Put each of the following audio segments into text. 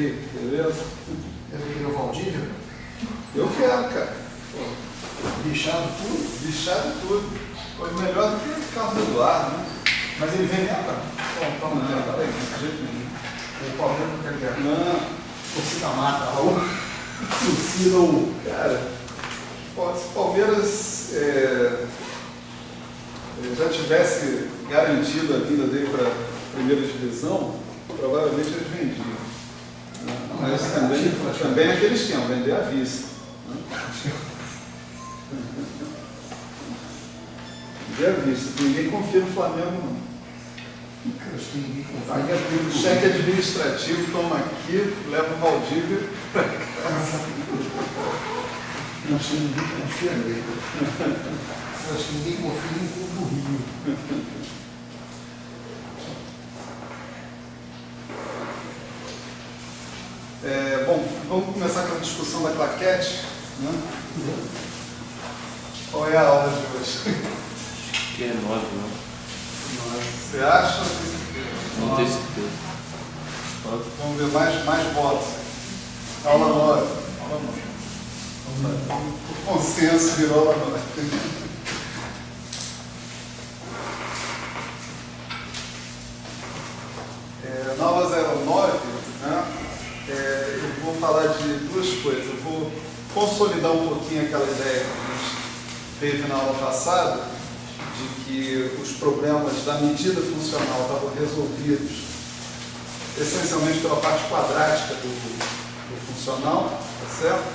aí, beleza? Eu queria o Valdívia. Eu quero, cara. Pô, Bichado tudo. bichado tudo. Foi melhor do que o Carlos Eduardo, né? Mas ele vem mesmo, cara? Então, Não, peraí, de jeito nenhum. o Palmeiras não quer ganhar. Não, Torcida mata, Raul. torcida, cara. Pô, se o Palmeiras já tivesse garantido a vinda dele para a primeira divisão, provavelmente eles vendiam. Mas também é aquele esquema, vender à vista. Vender à vista, ninguém confia no Flamengo, não. Acho que ninguém confia. Paga tudo, cheque administrativo, toma aqui, leva o Valdívia para casa. Acho que ninguém confia nele. Acho que ninguém confia em Clube do Rio. Bom, vamos começar com a discussão da claquete, né? Qual é a aula de hoje? Que é 9, não? Você acha? Não tenho certeza. Vamos ver mais votos. Aula 9. Aula 9. O consenso virou aula 9. Na aula 09, né, eu vou falar de duas coisas. Eu vou consolidar um pouquinho aquela ideia que a gente teve na aula passada, de que os problemas da medida funcional estavam resolvidos essencialmente pela parte quadrática do funcional, tá certo?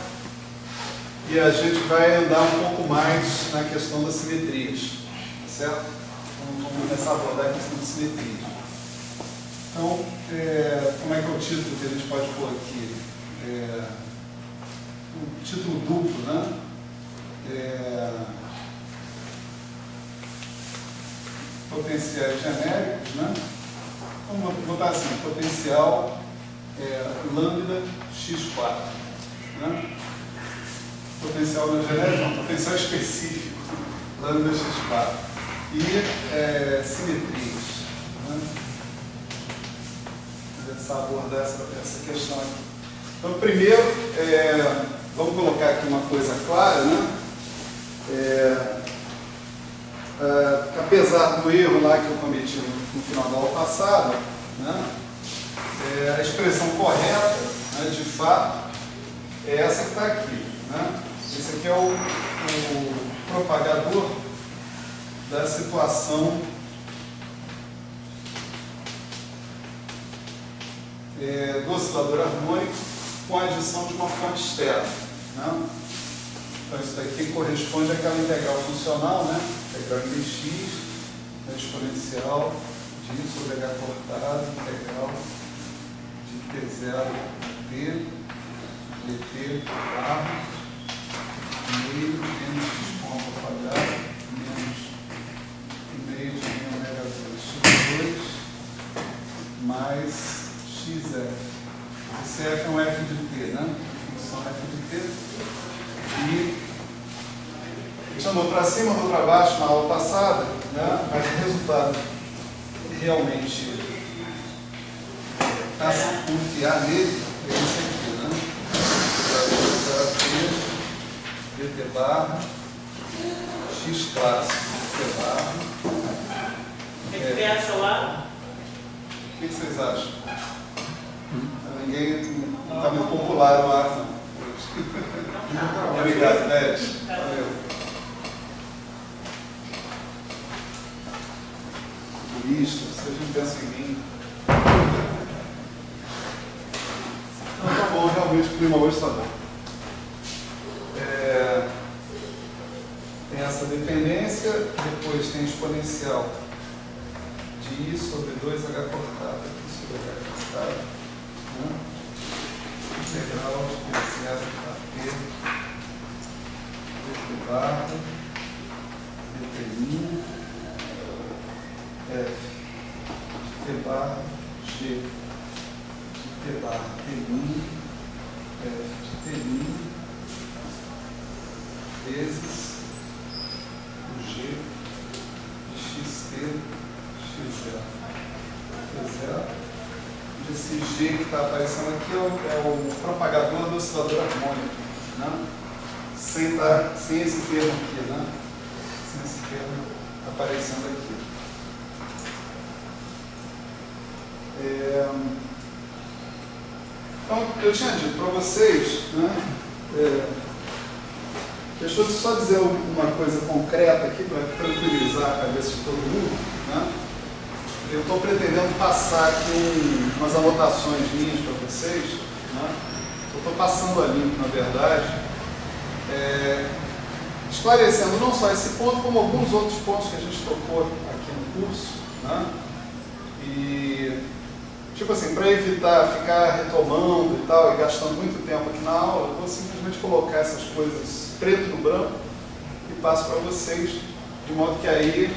E a gente vai andar um pouco mais na questão das simetrias, tá certo? Então, vamos começar a abordar a questão das simetrias. Então, como é que é o título que a gente pode pôr aqui? Um título duplo, né? Potenciais genéricos, né? Vamos botar assim, potencial lambda x4, né? Potencial não genérico, não, potencial específico, lambda x4. E simetrias, né? Começar a abordar essa questão aqui. Então, primeiro, vamos colocar aqui uma coisa clara, né? Apesar do erro lá que eu cometi no final da aula passada, né, a expressão correta, né, de fato, é essa que está aqui. Né? Esse aqui é o propagador da situação do oscilador harmônico com a adição de uma fonte externa. Né? Então, isso daqui corresponde àquela integral funcional, né? Integral em dx, exponencial de sobre h cortado, integral de t0 t, dt barra, meio menos x ponto ao quadrado, menos meio de ômega 2 x2, mais xf. Esse f é um f de t, né? Função f de t. E a gente andou para cima, andou para baixo na aula passada, né? Mas o resultado realmente está se confiar nele, é esse aqui, né? dt barra x clássico, dt barra. Essa lá? O que vocês acham? Ninguém não está muito popular no ar, não. Obrigado, Beth. Valeu. Isso, vocês não pensam em mim. Então tá bom, realmente o clima hoje está bom. Tem essa dependência, depois tem exponencial de I sobre 2H cortado, aqui sobre H cortado. Né? Integral de P0 a P dt barra dt f t barra g t barra t f de t vezes o g de xt x0 t0 de esse G que está aparecendo aqui é o propagador do oscilador harmônico, né? Sem esse termo aqui, né? Sem esse termo aparecendo aqui. Então, eu tinha dito para vocês, né? Deixa eu só dizer uma coisa concreta aqui para tranquilizar a cabeça de todo mundo, né? Eu estou pretendendo passar aqui umas anotações minhas para vocês, né? Eu estou passando a limpo, na verdade, esclarecendo não só esse ponto, como alguns outros pontos que a gente tocou aqui no curso, né? E, tipo assim, para evitar ficar retomando e tal, e gastando muito tempo aqui na aula, eu vou simplesmente colocar essas coisas preto no branco e passo para vocês, de modo que aí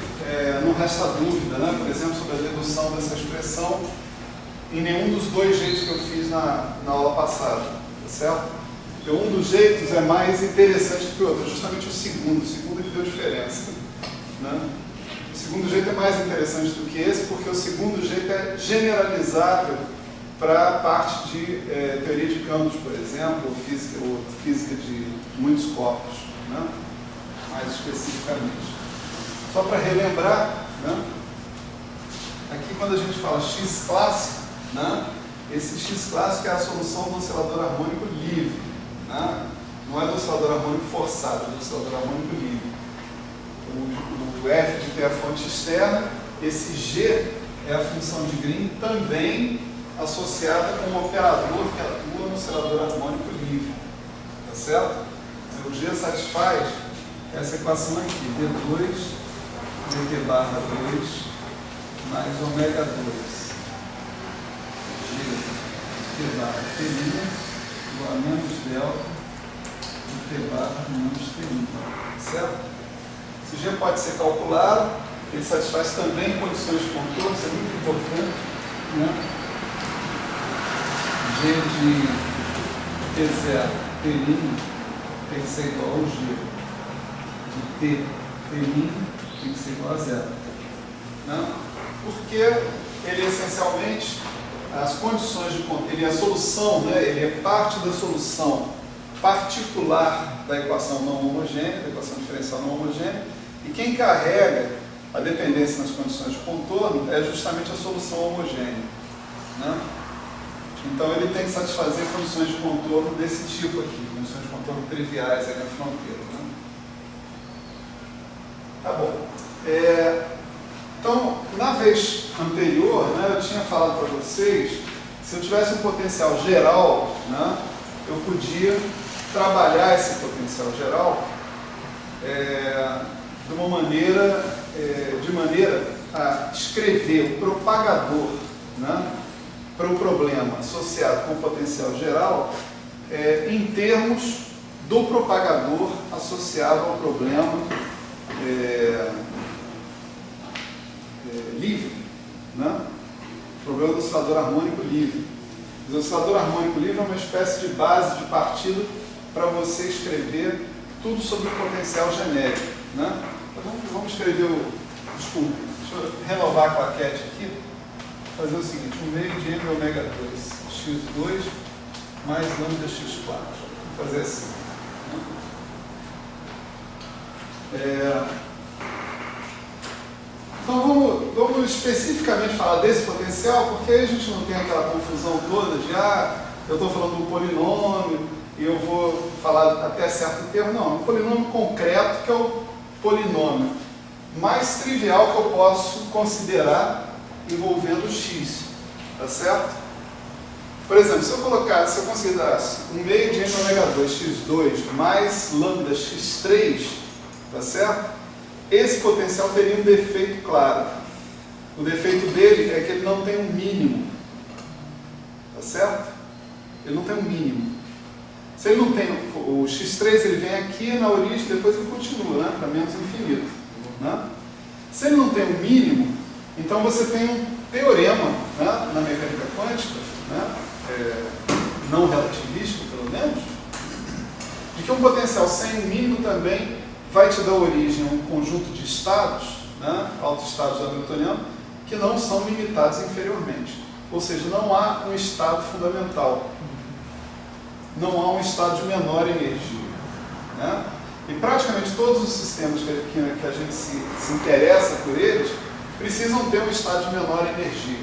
não resta dúvida, né? Por exemplo, sobre a dedução dessa expressão em nenhum dos dois jeitos que eu fiz na aula passada, tá certo? Então, um dos jeitos é mais interessante do que o outro, justamente o segundo é que deu diferença, né? O segundo jeito é mais interessante do que esse, porque o segundo jeito é generalizável para a parte de teoria de campos, por exemplo, ou física de muitos corpos, né? Mais especificamente. Só para relembrar, né? Aqui quando a gente fala x clássico, né? Esse x clássico é a solução do oscilador harmônico livre, né? Não é do oscilador harmônico forçado, é do oscilador harmônico livre. O F de ter a fonte externa, esse G é a função de Green também associada com um operador que atua no oscilador harmônico livre, tá certo? Então, o G satisfaz essa equação aqui, D2 dt barra 2 mais ômega 2 G dt barra T' igual a menos delta de T barra menos T', certo? Esse G pode ser calculado, ele satisfaz também condições de contorno, isso é muito importante, né? G de T0, T' tem que ser igual ao G de T', tem que ser igual a zero. Né? Porque ele essencialmente, as condições de contorno, ele é a solução, né? Ele é parte da solução particular da equação não homogênea, da equação diferencial não homogênea, e quem carrega a dependência nas condições de contorno é justamente a solução homogênea, né? Então ele tem que satisfazer condições de contorno desse tipo aqui, condições de contorno triviais aí na fronteira, né? Tá bom. Então, na vez anterior, né, eu tinha falado para vocês, se eu tivesse um potencial geral, né, eu podia trabalhar esse potencial geral de maneira a escrever o propagador, né, para o problema associado com o potencial geral em termos do propagador associado ao problema livre, né? O problema do oscilador harmônico livre. O oscilador harmônico livre é uma espécie de base de partida para você escrever tudo sobre o potencial genérico, né? Então, vamos escrever desculpa, deixa eu renovar a claquete aqui, fazer o seguinte, 1 meio de m ômega 2 x2 mais lambda x4. Vamos fazer assim, né? Então vamos especificamente falar desse potencial, porque aí a gente não tem aquela confusão toda de eu estou falando de um polinômio e eu vou falar até certo termo. Não, é um polinômio concreto que é o polinômio mais trivial que eu posso considerar envolvendo x, tá certo? Por exemplo, se eu considerasse 1 meio de m ômega 2 x2 mais lambda x3, tá certo? Esse potencial teria um defeito claro. O defeito dele é que ele não tem um mínimo. Tá certo? Ele não tem um mínimo. Se ele não tem o x3, ele vem aqui na origem, depois ele continua, né, para menos infinito. Né? Se ele não tem um mínimo, então você tem um teorema, né, na mecânica quântica, né, não relativístico pelo menos, de que um potencial sem um mínimo também vai te dar origem a um conjunto de estados, né, autoestados hamiltonianos, que não são limitados inferiormente. Ou seja, não há um estado fundamental. Não há um estado de menor energia. Né? E praticamente todos os sistemas que a gente se interessa por eles precisam ter um estado de menor energia.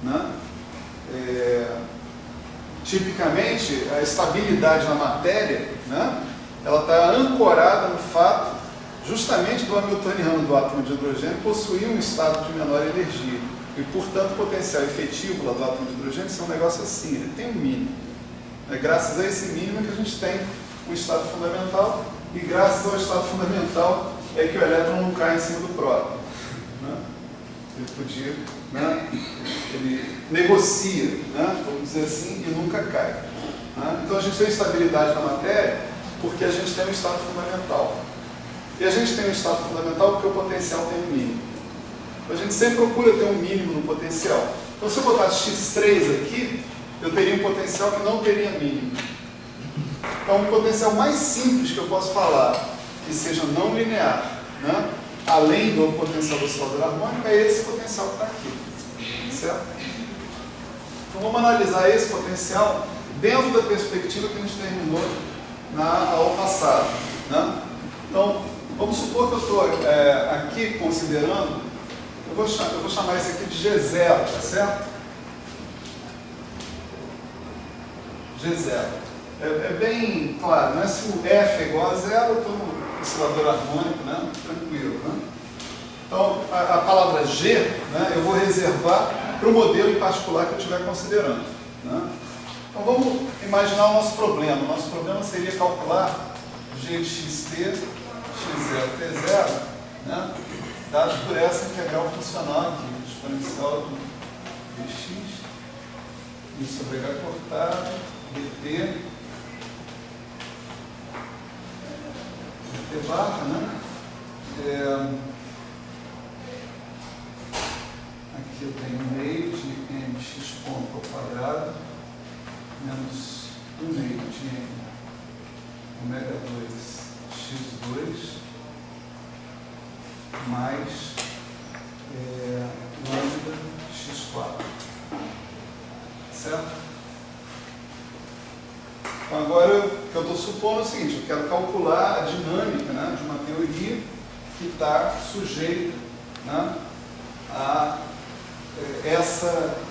Né? Tipicamente, a estabilidade na matéria, né, ela está ancorada no fato justamente do hamiltoniano do átomo de hidrogênio possuir um estado de menor energia. E, portanto, o potencial efetivo lá do átomo de hidrogênio é um negócio assim, ele tem um mínimo. É graças a esse mínimo que a gente tem um estado fundamental, e graças ao estado fundamental é que o elétron não cai em cima do próton. Né? Ele podia, né? Ele negocia, né? Vamos dizer assim, e nunca cai. Né? Então a gente tem estabilidade na matéria porque a gente tem um estado fundamental. E a gente tem um estado fundamental porque o potencial tem um mínimo. A gente sempre procura ter um mínimo no potencial. Então se eu botasse x3 aqui, eu teria um potencial que não teria mínimo. Então o potencial mais simples que eu posso falar, que seja não linear, né? Além do potencial do oscilador harmônico, é esse potencial que está aqui. Certo? Então vamos analisar esse potencial dentro da perspectiva que a gente terminou na aula passada. Né? Então, vamos supor que eu estou aqui considerando, eu vou chamar isso aqui de G0, tá certo? G0. É bem claro, né? Se o F é igual a zero, eu estou no oscilador harmônico, né? Tranquilo. Né? Então, a palavra G, né, eu vou reservar para o modelo em particular que eu estiver considerando. Né? Então, vamos imaginar o nosso problema. O nosso problema seria calcular G de xt, x0, t0, né, dado por essa integral funcional aqui, exponencial de x, isso sobre h cortado, dt, dt barra, né? Aqui eu tenho meio de mx ponto ao quadrado menos 1 meio de m ômega 2 x2 mais lambda x4. Certo? Então agora o que eu estou supondo é o seguinte: eu quero calcular a dinâmica, né, de uma teoria que está sujeita, né, a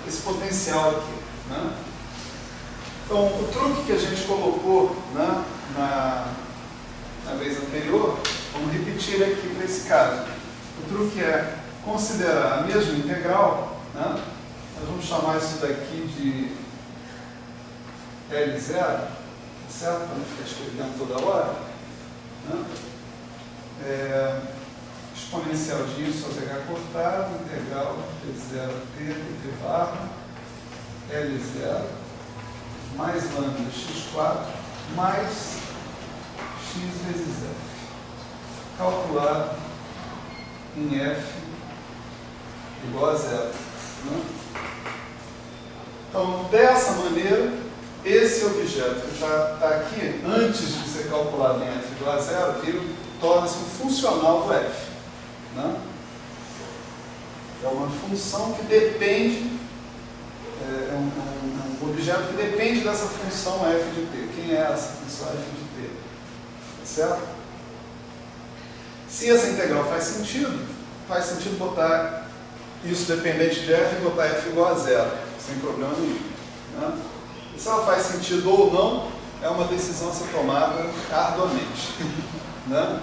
esse potencial aqui. Né? Então, o truque que a gente colocou, né, na vez anterior, vamos repetir aqui para esse caso. O truque é considerar a mesma integral, né? Nós vamos chamar isso daqui de L0, certo? Para não ficar escrevendo toda hora. Né? Exponencial disso sobre h cortado, integral t0t, dt barra, L0, mais lambda x4, mais x vezes f, calculado em f igual a zero. Né? Então, dessa maneira, esse objeto que está aqui, antes de ser calculado em f igual a zero, torna-se um funcional do f. Né? É uma função que depende, um objeto que depende dessa função f de t. Quem é essa função f de t? Certo? Se essa integral faz sentido botar isso dependente de f e botar f igual a zero, sem problema nenhum. Né? E se ela faz sentido ou não, é uma decisão a ser tomada arduamente. Né?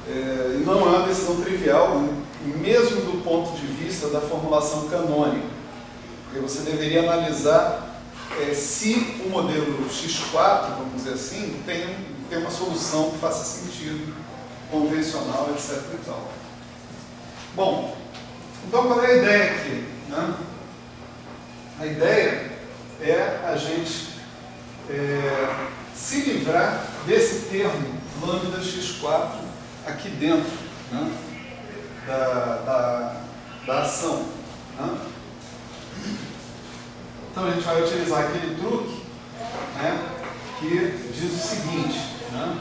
E não é uma decisão trivial, mesmo do ponto de vista da formulação canônica. Porque você deveria analisar se o modelo X4, vamos dizer assim, tem uma solução que faça sentido, convencional, etc. e tal. Bom, então qual é a ideia aqui? Né? A ideia é a gente se livrar desse termo lambda x4 aqui dentro, né, da ação. Né? Então a gente vai utilizar aquele truque, né, que diz o seguinte: né,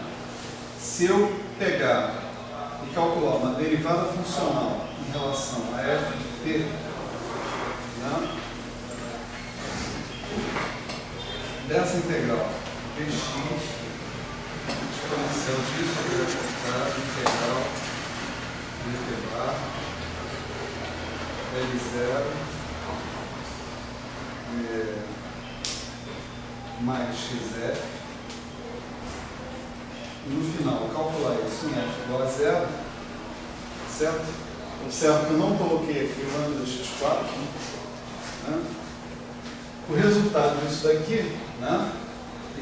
se eu pegar e calcular uma derivada funcional em relação a f de t, né, dessa integral dx exponencial disso sobre a cortada integral dt bar L0 mais xf. E no final, calcular isso em f igual a zero, certo? Observe que eu não coloquei aqui o lambda x4, né? O resultado disso daqui, né?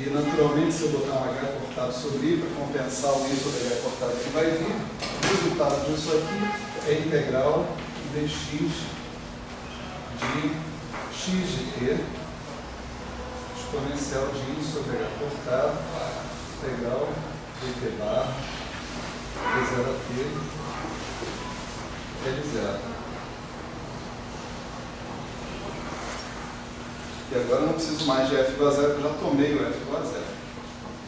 E naturalmente, se eu botar um h cortado sobre i para compensar o i sobre h cortado que vai vir, o resultado disso aqui é integral dx de x de t exponencial de i sobre h cortado integral dt bar d0 a t L0. E agora eu não preciso mais de f igual a zero, porque eu já tomei o f igual a zero.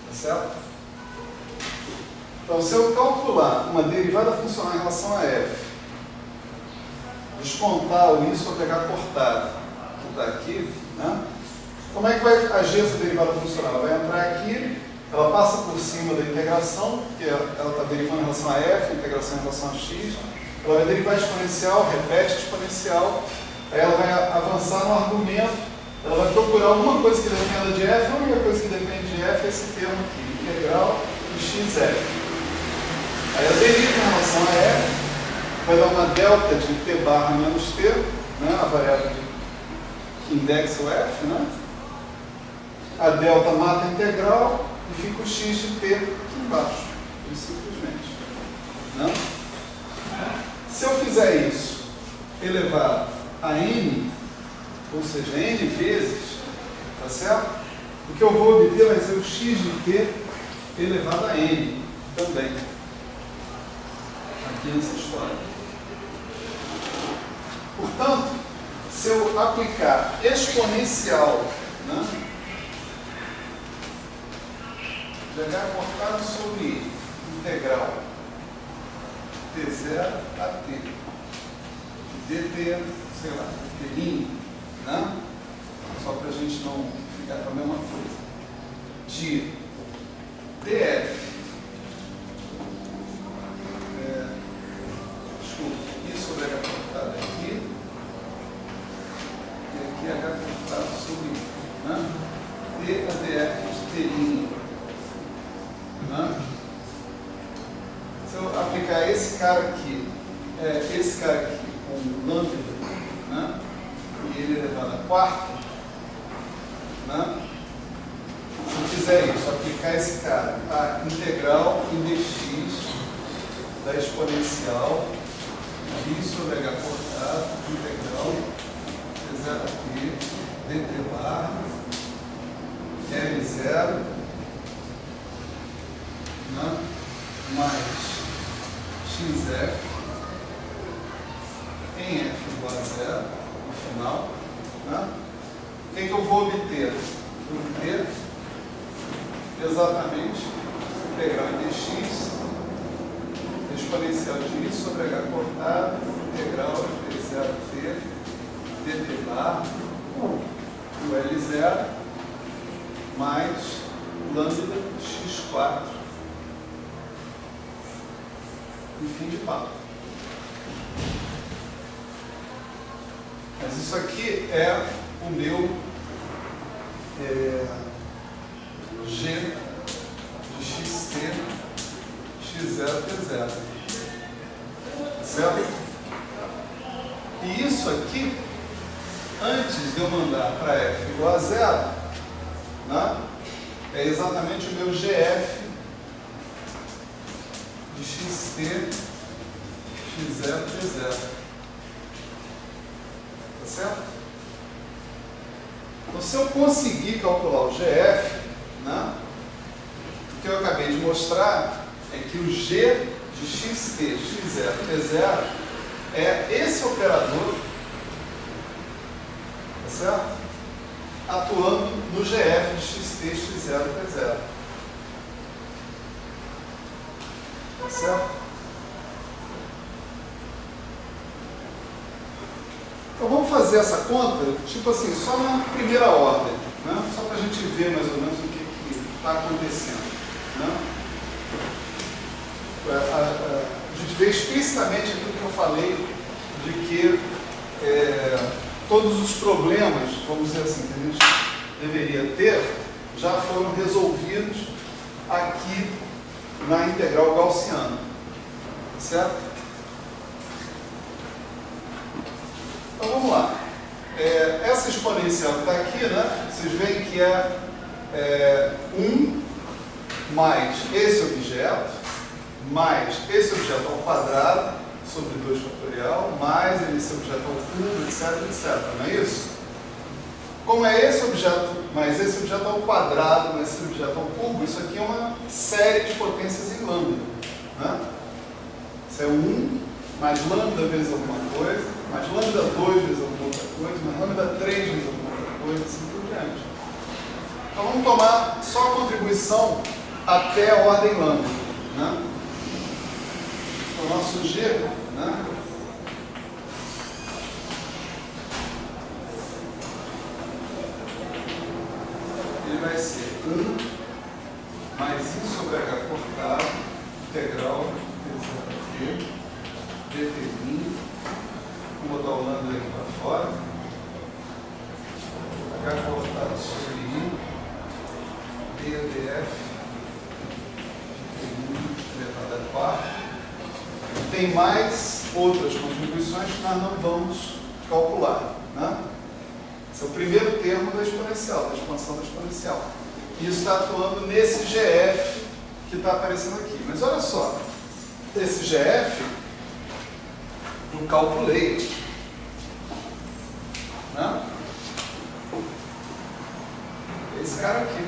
Tá certo? Então, se eu calcular uma derivada funcional em relação a f, descontar o i sobre h cortado, que está aqui, né? Como é que vai agir essa derivada funcional? Ela vai entrar aqui, ela passa por cima da integração, porque ela está derivando em relação a f, integração em relação a x, ela vai derivar exponencial, repete exponencial, aí ela vai avançar no argumento, ela vai procurar alguma coisa que dependa de f, a única coisa que depende de f é esse termo aqui, integral de xf. Aí ela deriva em relação a f, vai dar uma delta de t barra menos t, né, a variável que indexa o f, né? A delta mata a integral e fica o x de t aqui embaixo, simplesmente. Não? Se eu fizer isso elevado a n, ou seja, n vezes, tá certo? O que eu vou obter vai ser o x de t elevado a n também. Aqui nessa história. Portanto, se eu aplicar exponencial, né, de h cortado sobre i, integral t0 a t, dt, sei lá, t', né? Só para a gente não ficar com a mesma coisa, de df, desculpa, i sobre h cortado aqui, e aqui h cortado sobre i, né? D a df de t', né? Se eu aplicar esse cara aqui com lambda, né? E ele elevado a quarta, né? Se eu fizer isso, aplicar esse cara a integral em dx da exponencial i sobre h cortado, integral t0 a t dt bar L0, né? Mais xf em f igual a zero no final, né? O que eu vou obter? Vou obter exatamente integral em dx exponencial de i sobre h cortado integral de t0 t dt bar o L0 mais lambda x4 e fim de papo. Mas isso aqui é o meu G de xt x0 t0. Certo? E isso aqui, antes de eu mandar para f igual a zero, né, é exatamente o meu GF de xt x0 t0. Tá certo? Então, se eu conseguir calcular o GF, né, o que eu acabei de mostrar é que o G de xt x0 t0 é esse operador, tá certo? Atuando no GF de xt x0 t0. Tá certo? Então vamos fazer essa conta, tipo assim, só na primeira ordem. né? Só para a gente ver mais ou menos o que está acontecendo. Né? A gente vê explicitamente aquilo que eu falei, de que todos os problemas, vamos dizer assim, que a gente deveria ter, já foram resolvidos aqui na integral gaussiana. Certo? Então vamos lá. Essa exponencial que está aqui, né? Vocês veem que é 1 mais esse objeto, mais esse objeto ao quadrado, sobre 2 fatorial, mais esse objeto ao cubo, etc, etc. Não é isso? Como é esse objeto, mais esse objeto ao quadrado, mais esse objeto ao cubo, isso aqui é uma série de potências em lambda. Né? Isso é 1 mais lambda vezes alguma coisa, mais lambda 2 vezes alguma outra coisa, mais lambda 3 vezes alguma outra coisa, assim por diante. Então vamos tomar só a contribuição até a ordem lambda. Né? O nosso G, né? Ele vai ser 1 mais I sobre H cortado, integral de dt', vou botar o lambda aqui para fora, H cortado sobre I, df, elevado a quarto. Tem mais outras contribuições que nós não vamos calcular. Né? Esse é o primeiro termo da exponencial, da expansão da exponencial. Isso está atuando nesse GF que está aparecendo aqui. Mas olha só, esse GF eu calculei. Né? Esse cara aqui.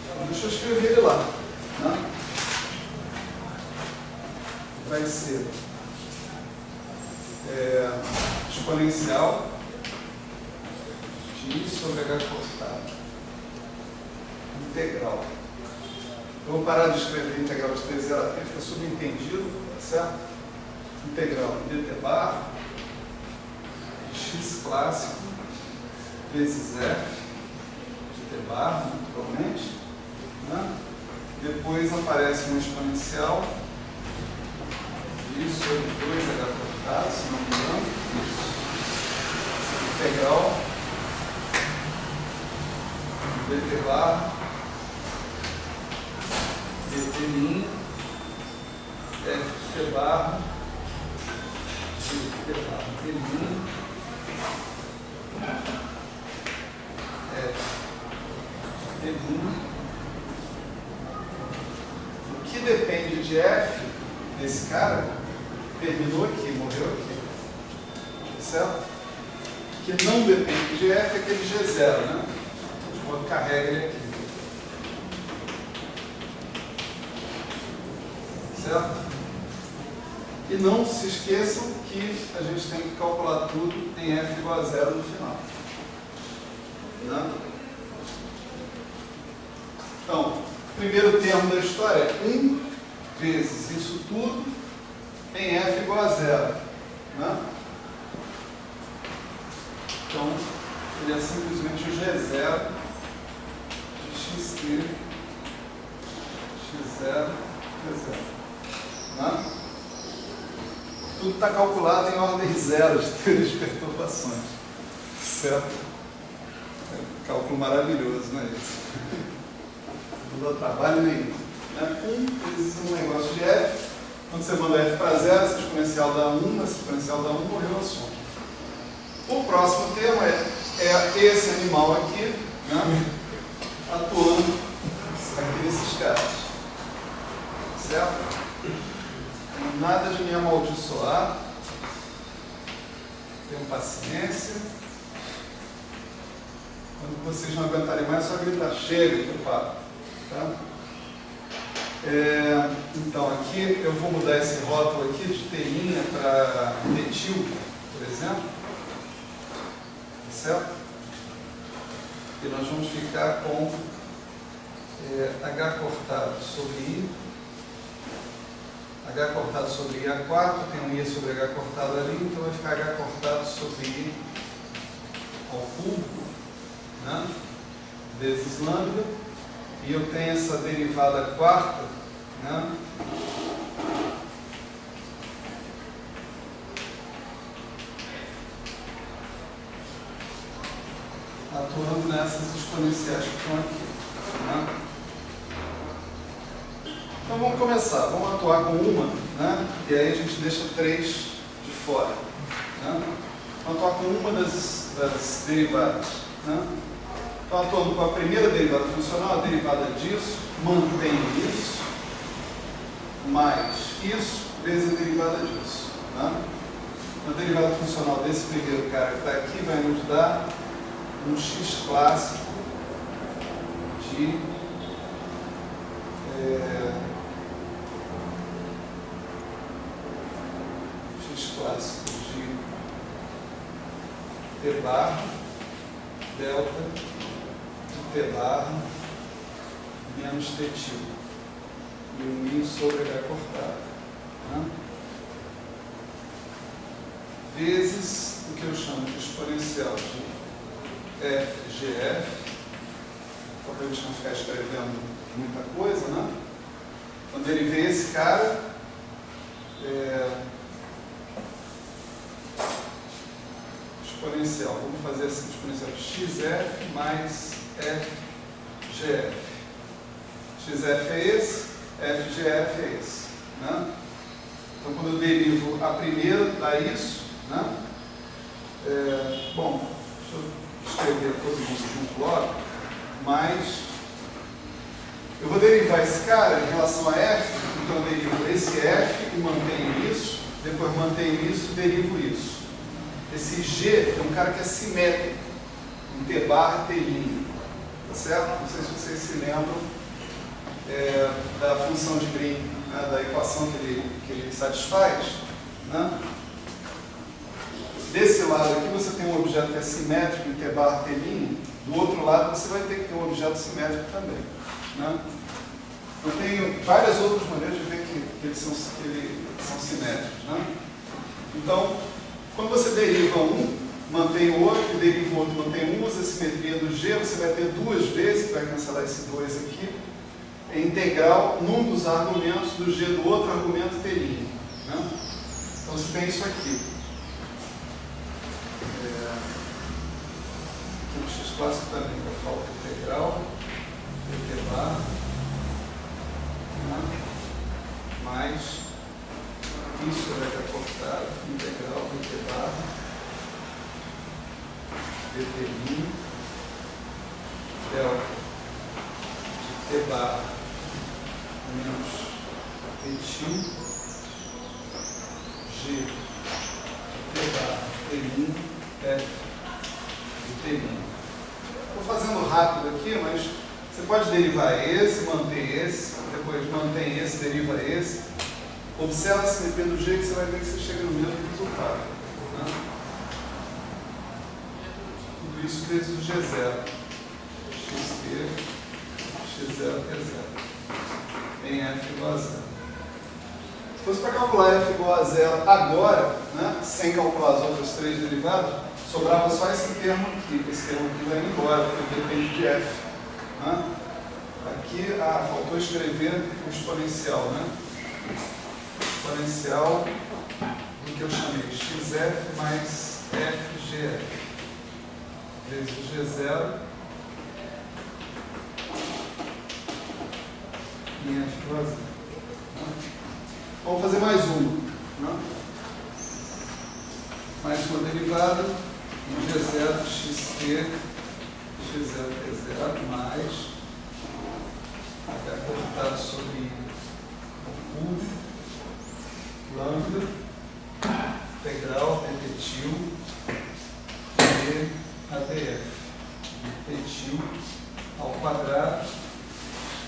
Então, deixa eu escrever ele lá. Né? Vai ser exponencial de I sobre H cortado, integral. Eu vou parar de escrever integral de T0 a T, fica subentendido, certo? Integral de dt bar, de x clássico, vezes f, de t bar, naturalmente. Né? Depois aparece uma exponencial isso sobre 2H cortado, se não me engano. Isso. Integral dt bar dt' f de t bar dt bar t' f de t'. O que depende de f desse cara terminou aqui, morreu aqui. Certo? O que não depende de f é aquele G0, né? Quando carrega ele aqui. Certo? E não se esqueçam que a gente tem que calcular tudo em f igual a 0 no final. Né? Então, o primeiro termo da história é 1 vezes isso tudo em f igual a 0. Né? Então, ele é simplesmente o G0 de xt, x0, t0. Né? Tudo está calculado em ordem zero de teoria de perturbações. Certo? É um cálculo maravilhoso, não é isso? Não dá trabalho nenhum. 1 vezes um negócio de f. Quando você manda f para 0, esse exponencial dá 1, esse exponencial dá 1, morreu o assunto. O próximo termo é esse animal aqui, né, atuando aqui nesses caras. Certo? Nada de me amaldiçoar. Tenham paciência. Quando vocês não aguentarem mais, só gritar, chega, que eu paro. Tá? Então, aqui eu vou mudar esse rótulo aqui de telinha para metil, por exemplo. Certo? E nós vamos ficar com H cortado sobre I. H cortado sobre I a 4, tem um I sobre H cortado ali, então vai ficar H cortado sobre I ao cubo, né? Vezes lambda, e eu tenho essa derivada quarta, né? Atuando nessas exponenciais que estão aqui, né? Então vamos começar, vamos atuar com uma, né? E aí a gente deixa 3 de fora, né? Vamos atuar com uma das derivadas, né? Então, atuando com a primeira derivada funcional, a derivada disso mantém isso, mais isso, vezes a derivada disso, né? A derivada funcional desse primeiro cara que está aqui vai nos dar um x clássico de x clássico de t bar delta de t bar menos t tio e o min sobre h cortado, né? Vezes o que eu chamo de exponencial de FGF, só para a gente não ficar escrevendo muita coisa, né? Então, derivei esse cara, exponencial, vamos fazer assim, exponencial de XF mais FGF. XF é esse, FGF é esse, né? Então, quando eu derivo a primeira, dá isso, né? Bom, deixa eu escrever todo mundo junto logo, mas eu vou derivar esse cara em relação a f, então eu derivo esse f e mantenho isso, depois mantenho isso e derivo isso. Esse g é um cara que é simétrico, em t barra t', tá certo? Não sei se vocês se lembram da função de Green, né, da equação que ele satisfaz, né? Desse lado aqui você tem um objeto que é simétrico em t barra t', do outro lado você vai ter que ter um objeto simétrico também, né? Eu tenho várias outras maneiras de ver que eles são simétricos, né? Então, quando você deriva um, mantém o outro, e deriva o outro, mantém um, usa a simetria do g, você vai ter duas vezes, que vai cancelar esse 2 aqui, é integral num dos argumentos do g do outro argumento t', né? Então você tem isso aqui. O x clássico também, que falta integral, t bar, mais isso vai estar cortado, integral t bar, dt' delta de t bar menos t', g de t bar t' f de t'. Estou fazendo rápido aqui, mas você pode derivar esse, manter esse, depois mantém esse, deriva esse. Observa a simetria do g que você vai ver que você chega no mesmo resultado, né? Tudo isso vezes o g0. xt, x0, t0. Em f igual a 0. Se fosse para calcular f igual a 0 agora, né, sem calcular as outras 3 derivadas, sobrava só esse termo aqui. Esse termo aqui vai embora, porque depende de f, né? Aqui faltou escrever o exponencial, né? Exponencial do que eu chamei xf mais fgf vezes o g0 em f igual a 0. Vamos fazer mais uma, né? Mais uma derivada em g0 xt x0 t0 mais h cortado sobre o cubo lambda integral dt de adf dt ao quadrado.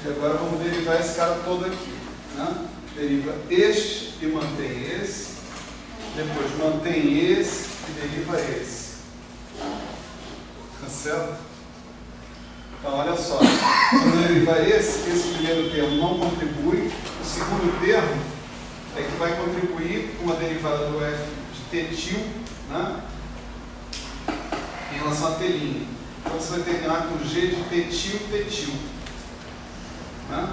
E agora vamos derivar esse cara todo aqui, né? Deriva este e mantém esse, depois mantém esse e deriva esse. Tá certo? Então, olha só, quando eu derivar esse primeiro termo não contribui, o segundo termo é que vai contribuir com a derivada do f de t', né, em relação à telinha. Então você vai terminar com G de tetil. Né?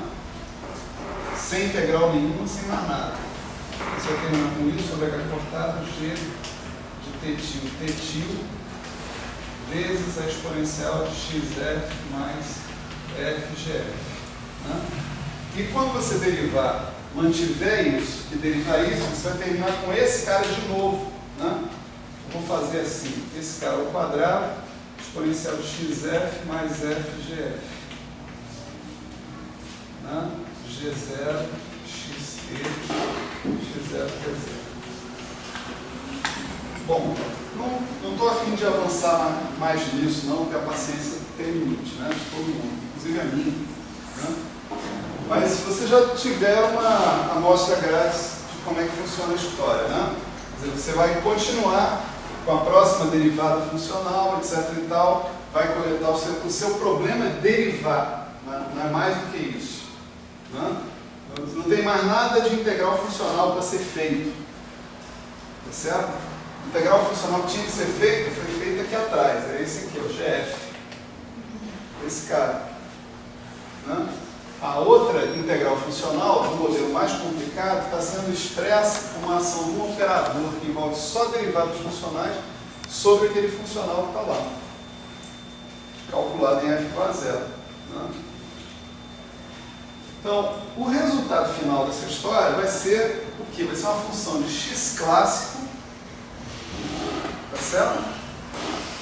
Sem integral nenhuma, sem mais nada. Você vai terminar com isso sobre H cortado, G de tetil, vezes a exponencial de xf mais fgf. Né? E quando você derivar, mantiver isso, e derivar isso, você vai terminar com esse cara de novo. Né? Eu vou fazer assim, esse cara ao quadrado, exponencial de xf mais fgf. Né? G0, xe, x0, t0. Bom, não estou a fim de avançar mais nisso, não, porque a paciência tem limite, né? De todo mundo, inclusive a minha. Né? Mas se você já tiver uma amostra grátis de como é que funciona a história, né? Quer dizer, você vai continuar com a próxima derivada funcional, etc. e tal, vai coletar o seu problema é derivar, né? Não é mais do que isso. Né? Não tem mais nada de integral funcional para ser feito. Tá certo? O integral funcional que tinha que ser feito foi feito aqui atrás. É esse aqui, o GF. Esse cara. Né? A outra integral funcional, do modelo mais complicado, está sendo expressa com uma ação de um operador que envolve só derivados funcionais sobre aquele funcional que está lá. Calculado em f igual a zero. Né? Então, o resultado final dessa história vai ser o quê? Vai ser uma função de x clássico, tá certo?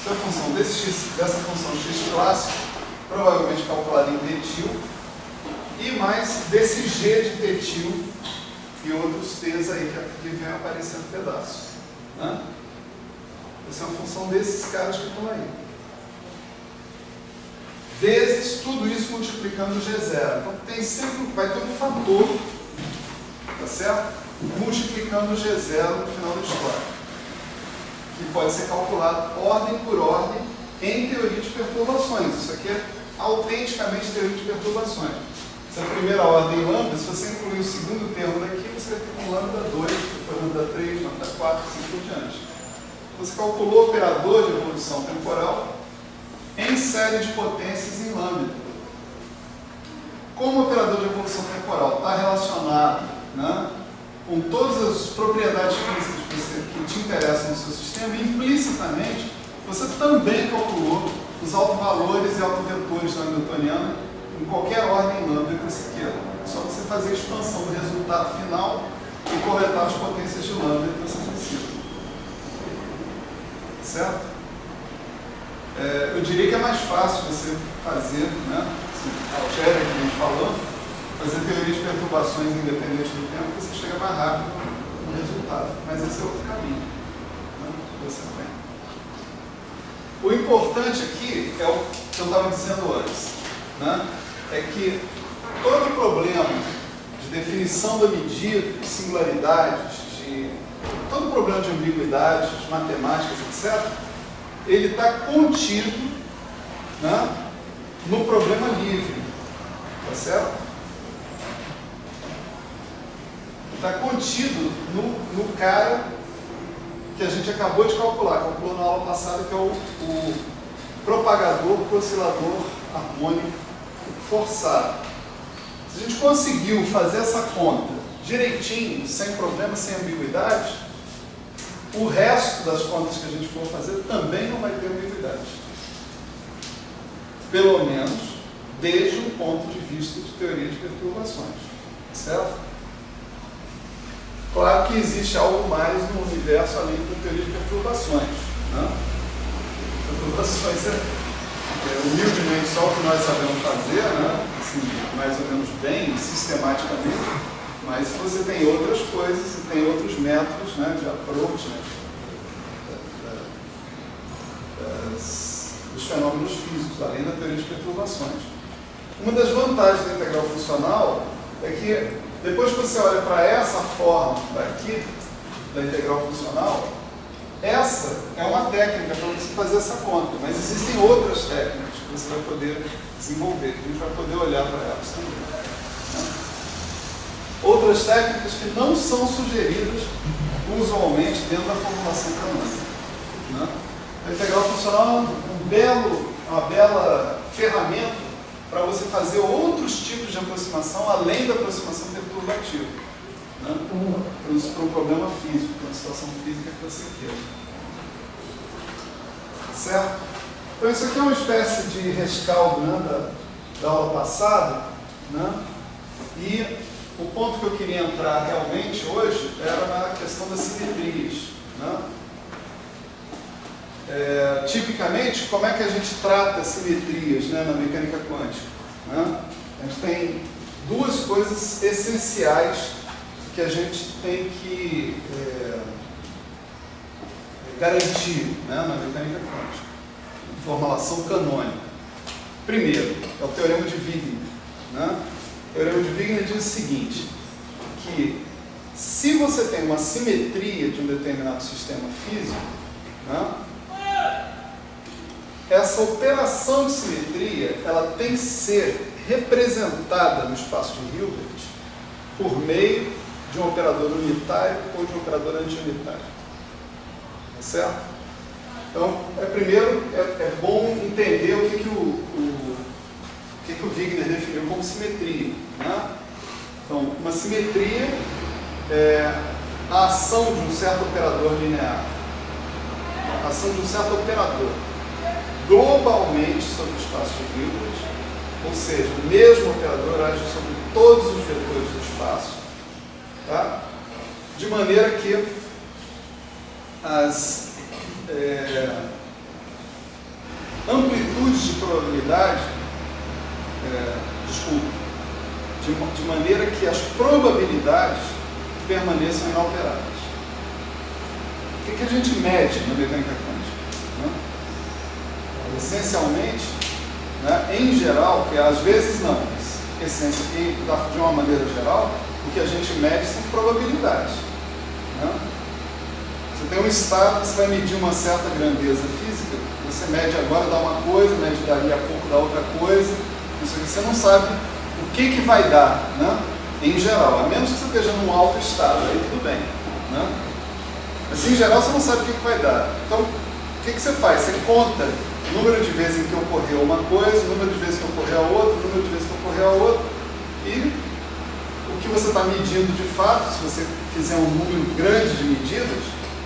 Essa é a função dessa função x clássico, provavelmente calculada em tetil, e mais desse g de tetil e outros t's aí que vem aparecendo pedaço. Né? Essa é uma função desses caras que estão aí. Vezes tudo isso multiplicando G0. Então vai ter um fator, tá certo? Multiplicando G0 no final da história. Que pode ser calculado ordem por ordem em teoria de perturbações. Isso aqui é autenticamente teoria de perturbações. Essa é a primeira ordem lambda, se você incluir o segundo termo daqui, você vai ter um lambda 2, depois lambda 3, lambda 4, assim por diante. Você calculou o operador de evolução temporal em série de potências em lambda. Como o operador de evolução temporal está relacionado, né, com todas as propriedades físicas que te interessam no seu sistema, implicitamente, você também calculou os autovalores e autovetores da hamiltoniana em qualquer ordem lambda que você queira. É só você fazer a expansão do resultado final e coletar as potências de lambda que você precisa. Certo? Eu diria que é mais fácil você fazer, né, assim, algébrica que a gente falou, fazer teoria de perturbações independentes do tempo, porque você chega mais rápido no resultado. Mas esse é outro caminho, né, que você tem. O importante aqui é o que eu estava dizendo antes, né, é que todo problema de definição da medida, de singularidades, todo problema de ambiguidades, de matemáticas, etc., ele está contido, né, no problema livre, tá certo? Está contido no cara que a gente acabou de calculou na aula passada, que é o propagador com oscilador harmônico forçado. Se a gente conseguiu fazer essa conta direitinho, sem problema, sem ambiguidade, o resto das contas que a gente for fazer também não vai ter ambiguidade. Pelo menos desde o ponto de vista de teoria de perturbações. Certo? Claro que existe algo mais no universo além da teoria de perturbações. Né? Perturbações humildemente só o que nós sabemos fazer, né? Assim, mais ou menos bem, sistematicamente. Mas você tem outras coisas e tem outros métodos, né, de approach, né, dos fenômenos físicos, além da teoria de perturbações. Uma das vantagens da integral funcional é que, depois que você olha para essa forma daqui, da integral funcional, essa é uma técnica para você fazer essa conta, mas existem outras técnicas que você vai poder desenvolver, que a gente vai poder olhar para elas também. Né? Outras técnicas que não são sugeridas usualmente dentro da formulação canônica. Né? A integral funcional é uma bela ferramenta para você fazer outros tipos de aproximação, além da aproximação perturbativa, né? Para um problema físico, para uma situação física que você queira. Certo? Então isso aqui é uma espécie de rescaldo, né, da aula passada, né? E o ponto que eu queria entrar realmente hoje era na questão das simetrias, né? Tipicamente, como é que a gente trata simetrias, né, na mecânica quântica, né? A gente tem duas coisas essenciais que a gente tem que garantir, né, na mecânica quântica, formulação canônica. Primeiro, é o teorema de Wigner, né? O teorema de Wigner diz o seguinte, que se você tem uma simetria de um determinado sistema físico, né, essa operação de simetria ela tem que ser representada no espaço de Hilbert por meio de um operador unitário ou de um operador anti-unitário. Tá certo? Então, primeiro, é bom entender o que o Wigner definiu como simetria, né? Então, uma simetria é a ação de um certo operador linear, a ação de um certo operador globalmente sobre o espaço de Hilbert, ou seja, o mesmo operador age sobre todos os vetores do espaço, tá? De maneira que as amplitudes de probabilidade, de maneira que as probabilidades permaneçam inalteradas. O que a gente mede na mecânica quântica, né? Essencialmente, né, em geral, que às vezes não, mas de uma maneira geral, o que a gente mede são probabilidades, né? Você tem um estado, você vai medir uma certa grandeza física, você mede agora dá uma coisa, mede dali a pouco dá outra coisa, você não sabe o que vai dar, né? Em geral, a menos que você esteja num alto estado, aí tudo bem, né? Mas em geral você não sabe o que vai dar. Então, o que você faz? Você conta o número de vezes em que ocorreu uma coisa, o número de vezes que ocorreu a outra, o número de vezes que ocorreu a outra, e o que você está medindo de fato, se você fizer um número grande de medidas,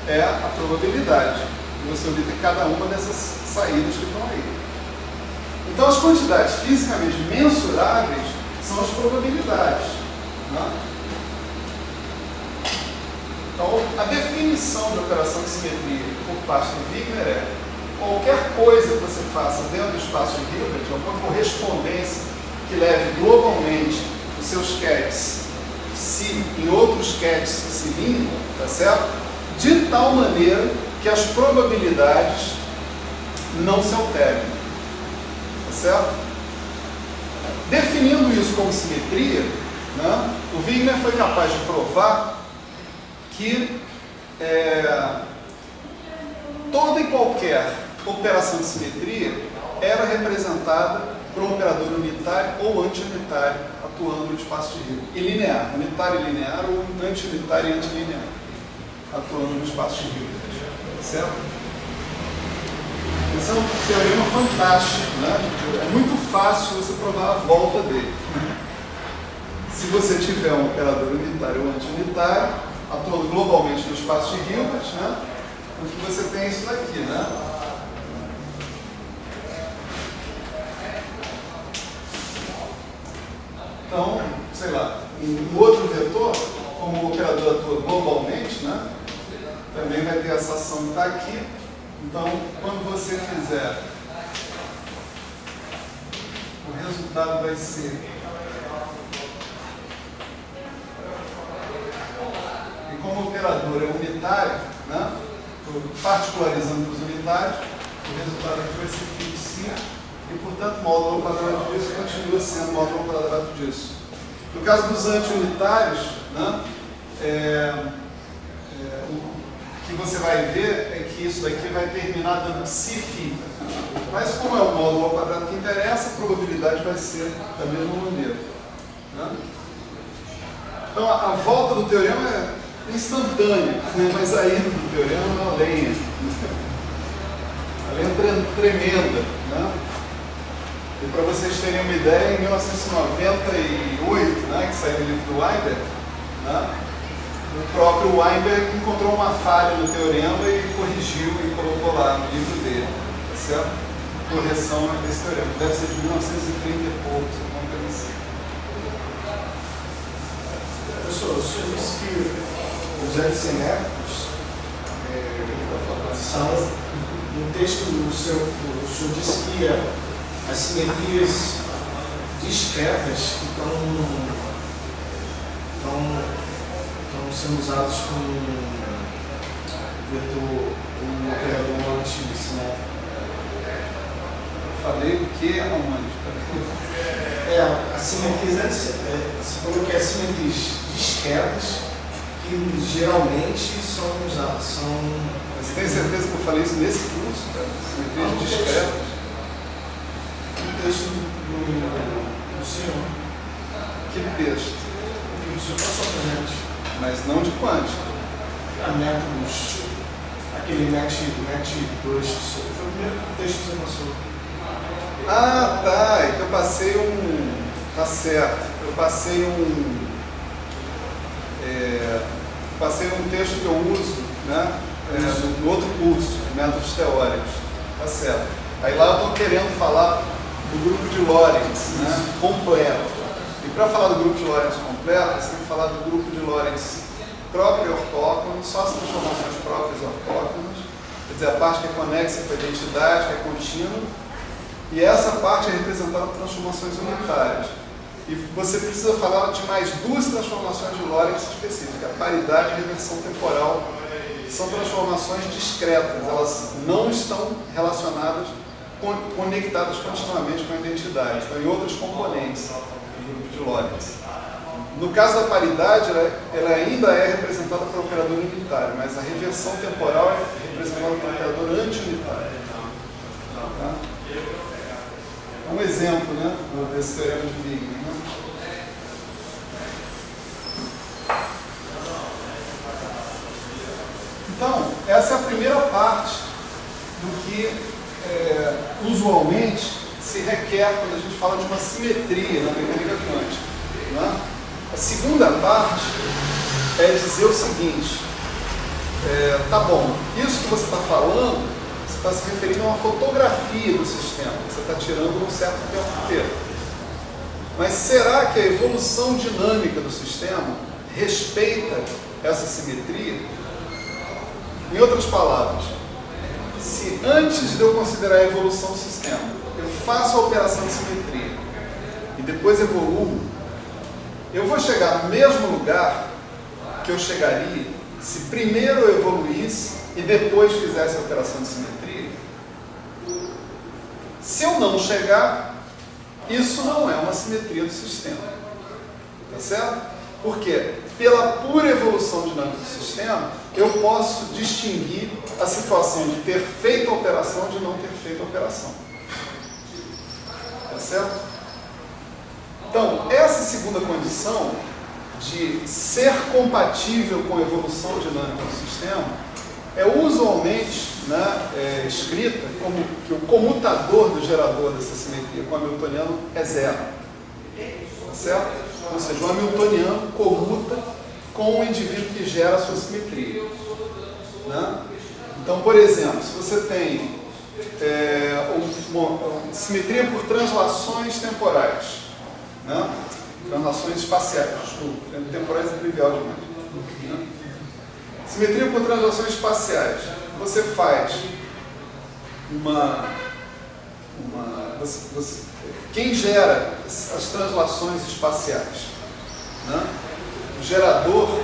é a probabilidade de você obter cada uma dessas saídas que estão aí. Então, as quantidades fisicamente mensuráveis são as probabilidades, né? Então, a definição de operação de simetria por parte do Wigner é qualquer coisa que você faça dentro do espaço de Hilbert, alguma correspondência que leve globalmente os seus cats em outros cats que se linkam, tá certo? De tal maneira que as probabilidades não se alterem, tá certo? Definindo isso como simetria, né, o Wigner foi capaz de provar que toda e qualquer operação de simetria era representada por um operador unitário ou anti-unitário atuando no espaço de Hilbert. E linear, unitário e linear ou anti-unitário e antilinear, atuando no espaço de Hilbert. Certo? Esse é um teorema fantástico, né? É muito fácil você provar a volta dele. Se você tiver um operador unitário ou anti-unitário, atuando globalmente no espaço de Hilbert, né? O que você tem é isso daqui, né? Então, sei lá, um outro vetor, como o operador atua globalmente, né? Também vai ter essa ação que está aqui. Então, quando você fizer, o resultado vai ser... E como o operador é unitário, né? Particularizando para os unitários, o resultado aqui vai ser φ5, e, portanto, módulo ao quadrado disso continua sendo módulo ao quadrado disso. No caso dos anti-unitários, né? O que você vai ver é que isso daqui vai terminar dando psi-φ. Mas como é o módulo ao quadrado que interessa, a probabilidade vai ser da mesma maneira, né? Então a volta do teorema é instantânea, né? Mas a ida do teorema é uma lenha. tremenda, né? E para vocês terem uma ideia, em 1998, né, que saiu o livro do Weinberg, né, o próprio Weinberg encontrou uma falha no teorema e corrigiu e colocou lá no livro dele, tá certo? Correção desse teorema. Deve ser de 1930 e poucos, alguma coisa assim. Professor, o senhor disse que os assimétricos são, no texto o senhor disse que as simetrias discretas que estão sendo usadas como vetor, como operador antisimétrico. Falei o que aonde? As simetrias, você falou que as simetrias discretas que geralmente são usadas. Você tem certeza que eu falei isso nesse curso, cara? Simetrias discretas? No texto do senhor. Que texto? O senhor passou para gente. Mas não de quântica. Métodos, aquele MET 2, foi o primeiro texto que você passou. Ah, tá, é que eu passei tá certo, eu passei um texto que eu uso, né, no outro curso, métodos teóricos, tá certo. Aí lá eu estou querendo falar do grupo de Lorentz, né, completo. E para falar do grupo de Lorentz completo, você tem que falar do grupo de Lorentz próprio e ortógono, só as transformações próprias e ortógonas, quer dizer, a parte que é conexa com a identidade, que é contínua, e essa parte é representada por transformações unitárias. E você precisa falar de mais duas transformações de Lorentz específicas, a paridade e a reversão temporal, que são transformações discretas, elas não estão relacionadas, conectadas continuamente com a identidade, estão em outros componentes do grupo de Lorentz. No caso da paridade, ela ainda é representada por operador unitário, mas a reversão temporal é representada por operador anti-unitário. Tá? Um exemplo, né, desse teorema de Wigner. Né? Então, essa é a primeira parte do que usualmente se requer quando a gente fala de uma simetria na mecânica quântica. Né? A segunda parte é dizer o seguinte, tá bom, isso que você está falando, você está se referindo a uma fotografia do sistema, que você está tirando num certo tempo inteiro. Mas será que a evolução dinâmica do sistema respeita essa simetria? Em outras palavras, se antes de eu considerar a evolução do sistema, eu faço a operação de simetria e depois evoluo, eu vou chegar no mesmo lugar que eu chegaria se primeiro eu evoluísse e depois fizesse a operação de simetria? Se eu não chegar, isso não é uma simetria do sistema. Tá certo? Porque pela pura evolução dinâmica do sistema, eu posso distinguir a situação de ter feito a operação de não ter feito a operação. Tá certo? Então, essa segunda condição de ser compatível com a evolução dinâmica do sistema é usualmente, né, escrita como que o comutador do gerador dessa simetria com o hamiltoniano é zero. Tá certo? Ou seja, o hamiltoniano comuta com o indivíduo que gera a sua simetria. Né? Então, por exemplo, se você tem simetria por translações temporais, né? Translações espaciais, desculpa, temporais é trivial demais. Né? Simetria por translações espaciais. Você faz quem gera as translações espaciais? Né? O gerador,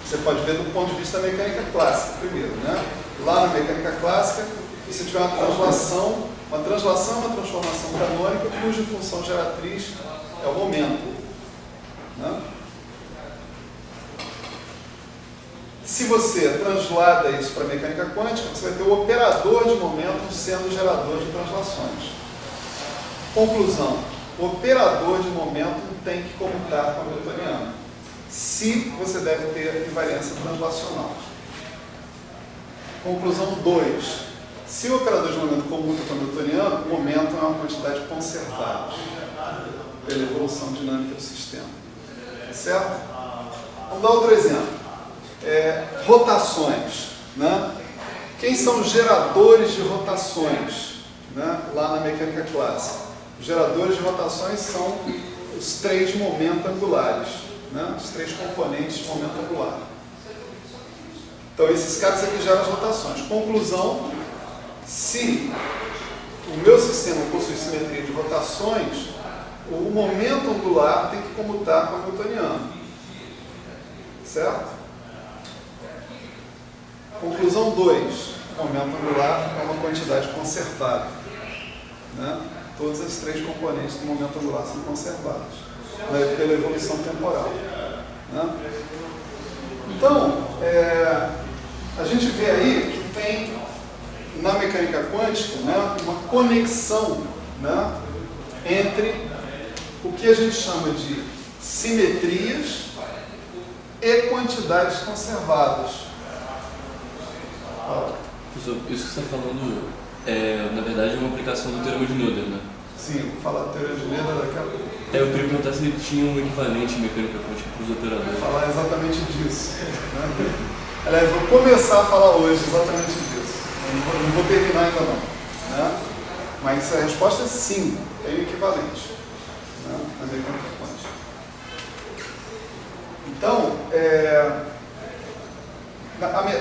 você pode ver do ponto de vista da mecânica clássica primeiro. Né? Lá na mecânica clássica, você tiver uma translação é uma transformação canônica cuja função geratriz é o momento. Né? Se você translada isso para a mecânica quântica, você vai ter o operador de momento sendo o gerador de translações. Conclusão: o operador de momento tem que comutar com o hamiltoniano, se você deve ter equivariância translacional. Conclusão 2. Se o operador de momento comuta com o newtoniano, o momento é uma quantidade conservada pela evolução dinâmica do sistema. Certo? Vamos dar outro exemplo. Rotações. Né? Quem são os geradores de rotações, né? Lá na mecânica clássica? Os geradores de rotações são os três momentos angulares, né? Os três componentes de momento angular. Então, esses caras aqui geram as rotações. Conclusão: se o meu sistema possui simetria de rotações, o momento angular tem que comutar com o newtoniano. Certo? Conclusão 2. O momento angular é uma quantidade conservada. Né? Todas as três componentes do momento angular são conservadas, né? Pela evolução temporal. Né? Então, a gente vê aí que tem, na mecânica quântica, né, uma conexão, né, entre o que a gente chama de simetrias e quantidades conservadas. Professor, isso que você está falando na verdade, é uma aplicação do teorema de Noether, né? Sim, vou falar do teorema de Noether daqui a pouco. Eu queria perguntar se ele tinha um equivalente em mecânica quântica para os operadores. Vou falar exatamente disso. Né? Aliás, vou começar a falar hoje exatamente disso. Não vou terminar ainda não. Né? Mas a resposta é sim, tem um equivalente, né, na mecânica quântica. Então,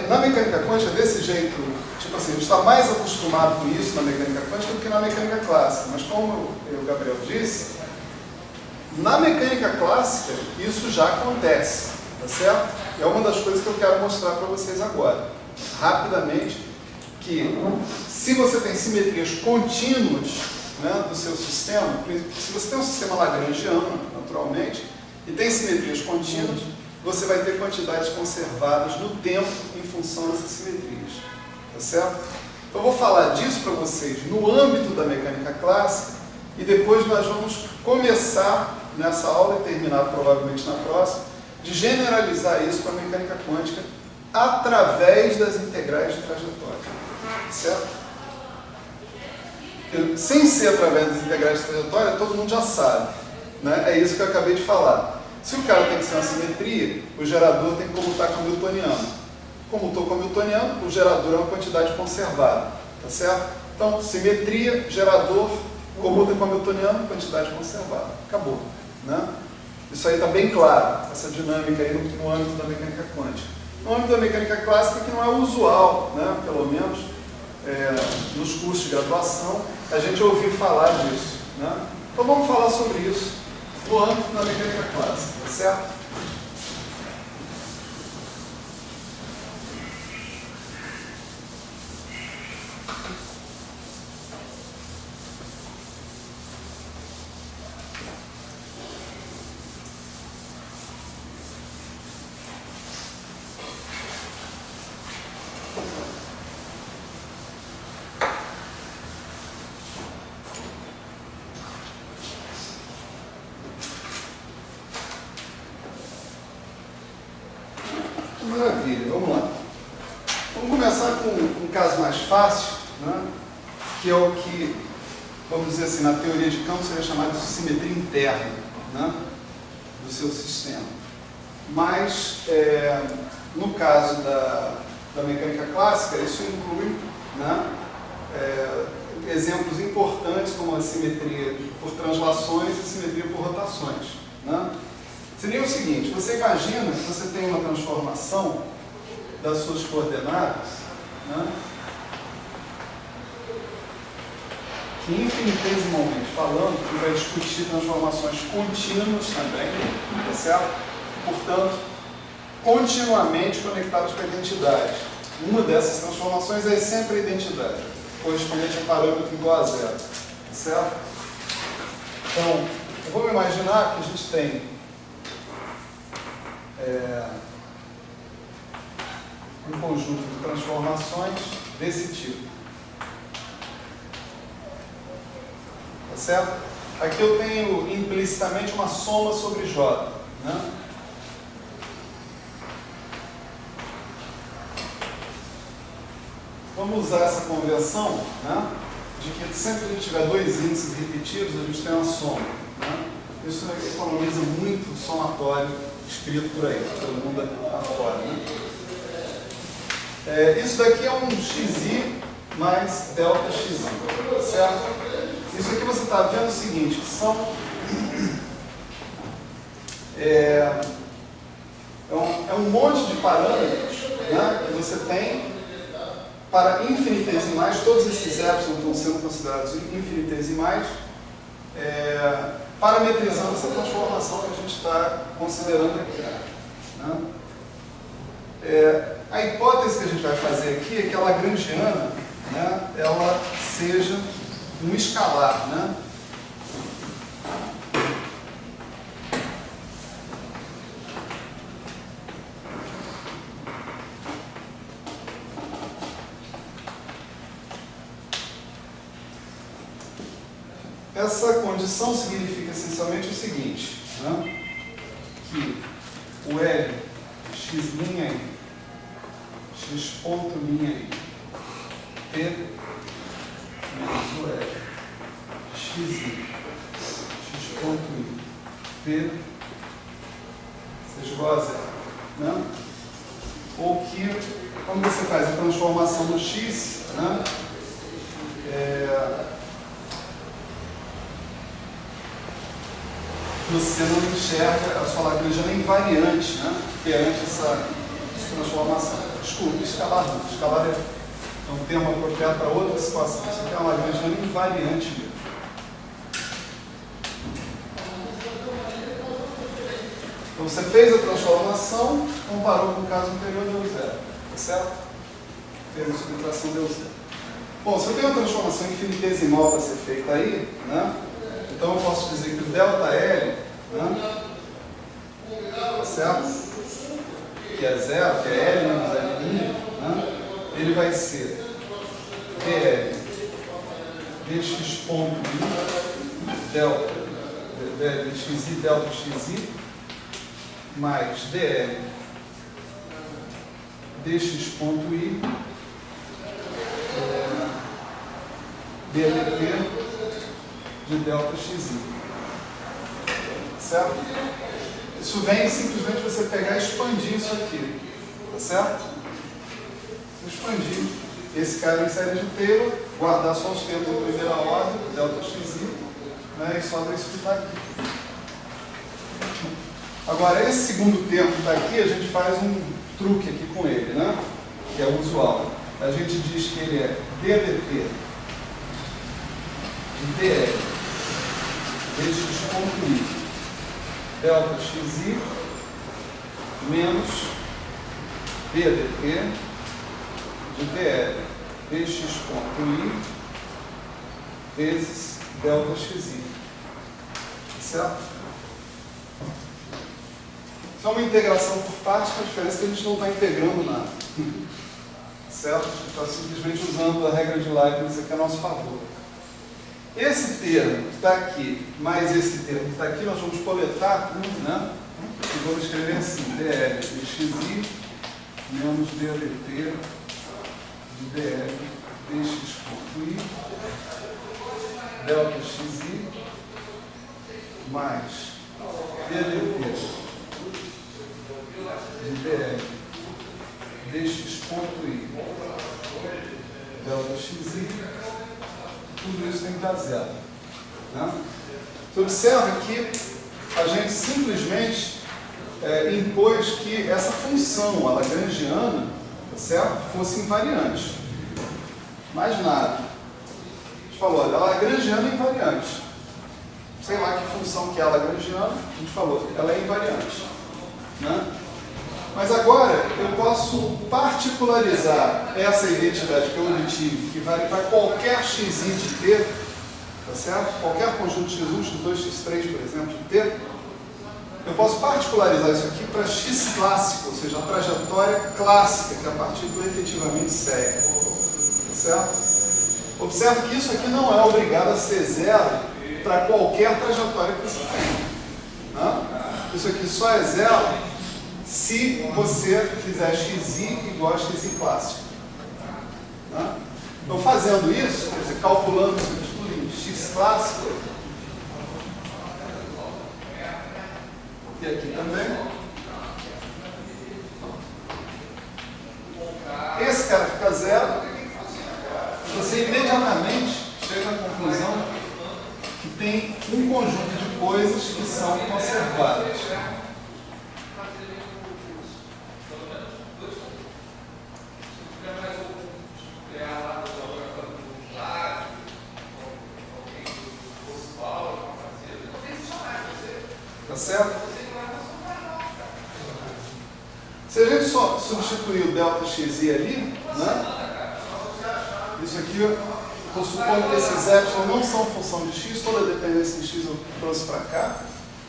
na mecânica quântica, desse jeito, tipo assim, a gente está mais acostumado com isso na mecânica quântica do que na mecânica clássica. Mas como o Gabriel disse, na mecânica clássica isso já acontece, tá certo? É uma das coisas que eu quero mostrar para vocês agora, rapidamente, que se você tem simetrias contínuas, né, do seu sistema, se você tem um sistema lagrangiano, naturalmente, e tem simetrias contínuas, você vai ter quantidades conservadas no tempo em função dessas simetrias. Tá certo? Então, eu vou falar disso para vocês no âmbito da mecânica clássica e depois nós vamos começar nessa aula e terminar provavelmente na próxima, de generalizar isso para a mecânica quântica através das integrais de trajetória. Certo? Porque, sem ser através das integrais de trajetória, todo mundo já sabe. Né? É isso que eu acabei de falar. Se o cara tem que ser uma simetria, o gerador tem que comutar com o newtoniano. Comutou com o newtoniano, o gerador é uma quantidade conservada. Tá certo? Então, simetria, gerador, comuta com o newtoniano, quantidade conservada. Acabou. Né? Isso aí está bem claro, essa dinâmica aí no âmbito da mecânica quântica. No âmbito da mecânica clássica, que não é usual, né? Pelo menos nos cursos de graduação, a gente ouviu falar disso. Né? Então, vamos falar sobre isso no âmbito da mecânica clássica, tá certo? Maravilha, vamos lá. Vamos começar com um caso mais fácil, né? Que é o que, vamos dizer assim, na teoria de campo seria chamado de simetria interna, né? Do seu sistema. Mas, no caso da mecânica clássica, isso inclui, né, exemplos importantes como a simetria por translações e simetria por rotações. Né? Seria o seguinte: você imagina que você tem uma transformação das suas coordenadas, né, que infinitesimalmente falando, que vai discutir transformações contínuas também, tá certo? Portanto, continuamente conectadas com a identidade. Uma dessas transformações é sempre a identidade, correspondente a parâmetro igual a zero, tá certo? Então, vamos imaginar que a gente tem um conjunto de transformações desse tipo. Tá certo? Aqui eu tenho implicitamente uma soma sobre J. Né? vamos usar essa convenção, né, de que sempre que a gente tiver dois índices repetidos, a gente tem uma soma. Né? Isso economiza muito somatório escrito por aí, todo mundo afora. Né? Isso daqui é um xi mais delta xi, certo? Isso aqui você está vendo o seguinte, que são... É um monte de parâmetros, né, que você tem para infinitesimais, todos esses epsilon estão sendo considerados infinitesimais, parametrizando essa transformação que a gente está considerando aqui. Né? A hipótese que a gente vai fazer aqui é que a lagrangiana, né, ela seja um escalar. Né? Essa condição significa essencialmente o seguinte, né? Que o L, x', x ponto', T menos o L, x', x ponto', P seja igual a zero. Né? Ou que, quando você faz a transformação no x, né? Você não enxerga a sua lagrangiana invariante, né, perante essa transformação. Desculpe, escalar não. Escalar é um termo apropriado para outra situação. Isso aqui é uma lagrangiana invariante mesmo. Então você fez a transformação, comparou com o caso anterior, deu zero. Tá certo? Fez a subtração, deu zero. Bom, se eu tenho uma transformação infinitesimal para ser feita aí, né? Então eu posso dizer que o ΔL, né, tá certo? Que é zero, que é L menos L', né, ele vai ser dl dx ponto i delta dxi delta xi mais dl dx ponto i ddt de delta xi. Certo? Isso vem simplesmente você pegar e expandir isso aqui. Tá certo? Expandir esse cara em série de Taylor, guardar só os termos de primeira ordem, delta xi, né, e sobra isso que está aqui. Agora, esse segundo termo que está aqui, a gente faz um truque aqui com ele, né? Que é o usual. A gente diz que ele é ddt de dl dx ponto i delta xi menos ddt de dl dx ponto i vezes delta xi. Certo? Isso é uma integração por partes, com a diferença que a gente não está integrando nada. Certo? A gente está simplesmente usando a regra de Leibniz aqui a nosso favor. Esse termo que está aqui, mais esse termo que está aqui, nós vamos coletar, né? E vamos escrever assim, dl de xi menos ddt de dl dx ponto i delta xi mais ddt de dl dx ponto i delta xi, tudo isso tem que dar zero. Né? Você observa que a gente simplesmente impôs que essa função, a lagrangiana, tá certo? Fosse invariante. Mais nada. A gente falou, olha, a lagrangiana é invariante. Sei lá que função que é a lagrangiana, a gente falou, ela é invariante. Né? Mas agora eu posso particularizar essa identidade que eu obtive, que vale para qualquer x de t, tá certo? Qualquer conjunto x1, x2, x3, por exemplo, de t. Eu posso particularizar isso aqui para x clássico, ou seja, a trajetória clássica que a partícula efetivamente segue. Tá certo? Observe que isso aqui não é obrigado a ser zero para qualquer trajetória que você tem. Né? Isso aqui só é zero se você fizer xi igual a xi clássico. Né? Então, fazendo isso, quer dizer, calculando isso tudo em x clássico, e aqui também, esse cara fica zero, você imediatamente chega à conclusão que tem um conjunto de coisas que são conservadas. Tá certo? Se a gente só substituir o ΔXi ali, né? Isso aqui, eu estou supondo que esses epsilon não são função de x, toda a dependência de x eu trouxe para cá.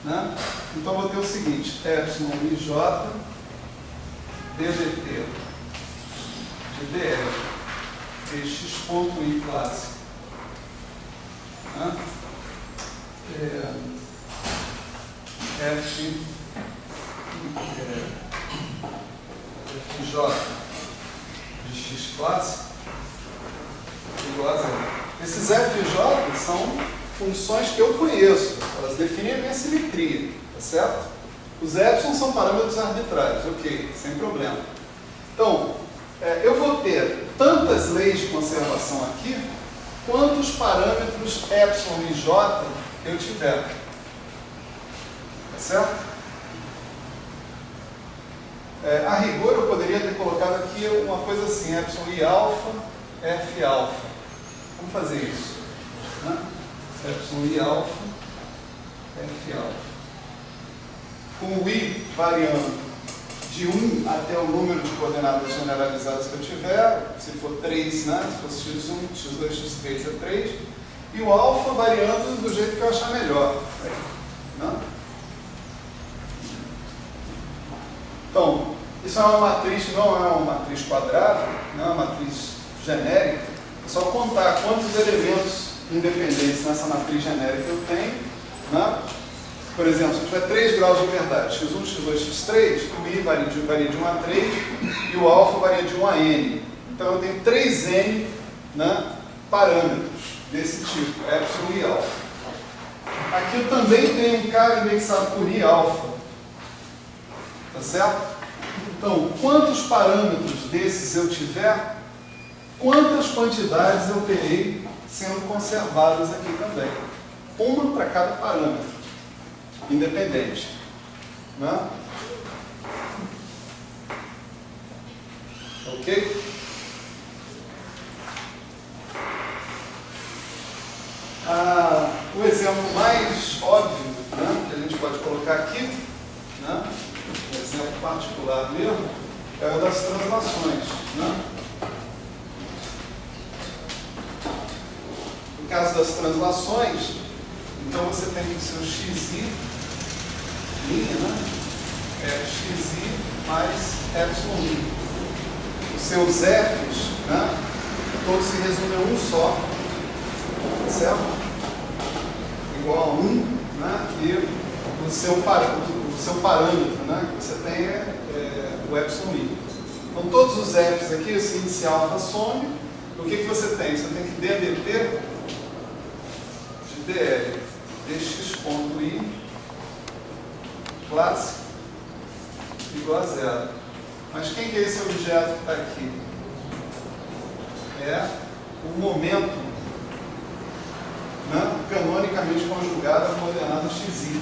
Né? Então eu vou ter o seguinte, epsilon ij ddt de dl dx ponto i clássico. Né? Fj de x clássico igual a zero. Esses fj são funções que eu conheço, elas definem a minha simetria, tá certo? Os epsilon são parâmetros arbitrários, ok, sem problema. Então, eu vou ter tantas leis de conservação aqui, quantos parâmetros epsilon e j eu tiver. Tá certo? A rigor eu poderia ter colocado aqui uma coisa assim, epsilon i alfa, f alfa. Vamos fazer isso. Né? Epsilon i alfa, f alfa. Com o i variando de 1 até o número de coordenadas generalizadas que eu tiver, se for 3, né? Se fosse x1, x2, x3 é 3, e o alfa variando do jeito que eu achar melhor. Né? Então, isso é uma matriz, não é uma matriz quadrada, não é uma matriz genérica, é só contar quantos elementos independentes nessa matriz genérica eu tenho. Né? Por exemplo, se eu tiver 3 graus de liberdade, x1, x2, x3, o i varia de 1 a 3 e o alfa varia de 1 a n. Então eu tenho 3n, né, parâmetros desse tipo, epsilon e alfa. Aqui eu também tenho um cara indexado por i alfa. Tá certo? Então, quantos parâmetros desses eu tiver, quantas quantidades eu terei sendo conservadas aqui também. Uma para cada parâmetro, independente. Né? Ok? O exemplo mais óbvio, né, que a gente pode colocar aqui, né, um exemplo particular mesmo, é o das translações. Né? No caso das translações, então você tem que o seu xi, né, é xi mais epsilon i. Os seus f's, né, todos se resumem a um só, certo? Igual a 1, né, e o seu parâmetro, né, que você tem é o epsilon i. Então todos os f's aqui, esse inicial alfa some, o que você tem? Você tem que ddt de dl dx ponto i clássico igual a zero. Mas quem que é esse objeto que está aqui? É o momento, né, canonicamente conjugado à coordenada xi.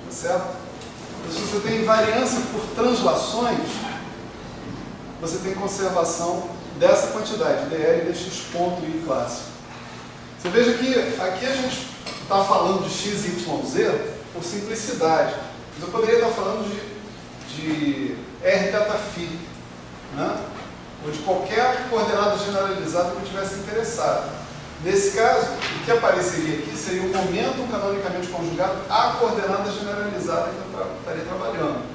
Tá certo? Então, se você tem invariância por translações, você tem conservação dessa quantidade, dl dx ponto i clássico. Você veja que aqui a gente está falando de x, y, z por simplicidade. Mas eu poderia estar falando de r θ φ, né? Ou de qualquer coordenada generalizada que eu tivesse interessado. Nesse caso, o que apareceria aqui seria um momento canonicamente conjugado à coordenada generalizada que eu estaria trabalhando.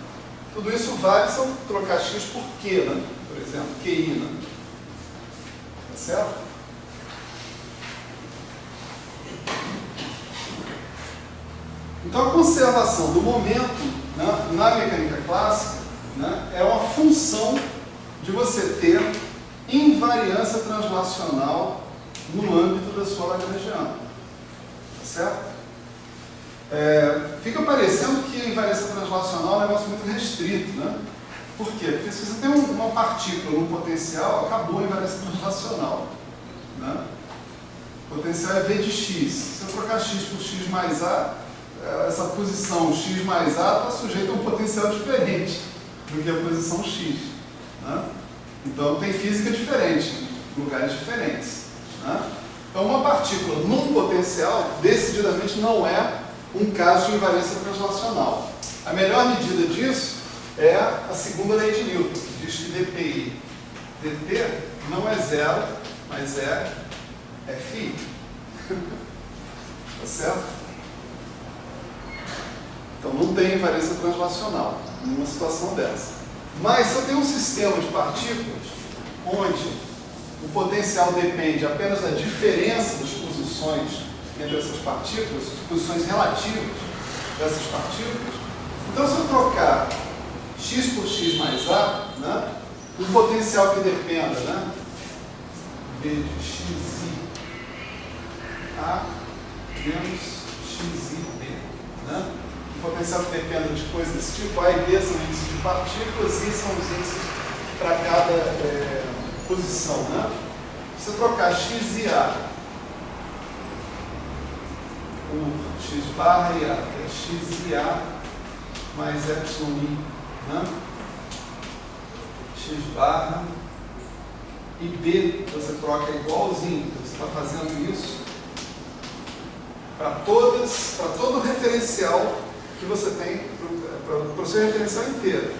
Tudo isso vale se eu trocar x por q, né? Por exemplo, qi. Né? Tá certo? Então a conservação do momento, né, na mecânica clássica, né, é uma função de você ter invariância translacional no âmbito da sua lagrangiana. Tá certo? Fica parecendo que a invariância translacional é um negócio muito restrito, né? Por quê? Porque se você tem uma partícula no potencial, acabou a invariância translacional, né? O potencial é V de x. Se eu trocar x por x mais a, essa posição x mais a está sujeita a um potencial diferente do que a posição x, né? Então tem física diferente, em lugares diferentes, né? Então uma partícula num potencial decididamente não é um caso de invariância translacional. A melhor medida disso é a segunda lei de Newton, que diz que dPi dt não é zero, mas é Fi. Tá certo? Então não tem invariância translacional numa situação dessa. Mas se eu tenho um sistema de partículas onde o potencial depende apenas da diferença das posições entre essas partículas, as posições relativas dessas partículas, então se eu trocar x por x mais a, né, um potencial que dependa, né, v de xi a menos xi b, né, um potencial que dependa de coisas desse tipo, a e b são índices de partículas e são os índices para cada posição, né? Se eu trocar x e a por x barra e a, é x e a mais epsilon i, né? X barra e b você troca igualzinho, você está fazendo isso para todo referencial que você tem, para o seu referencial inteiro.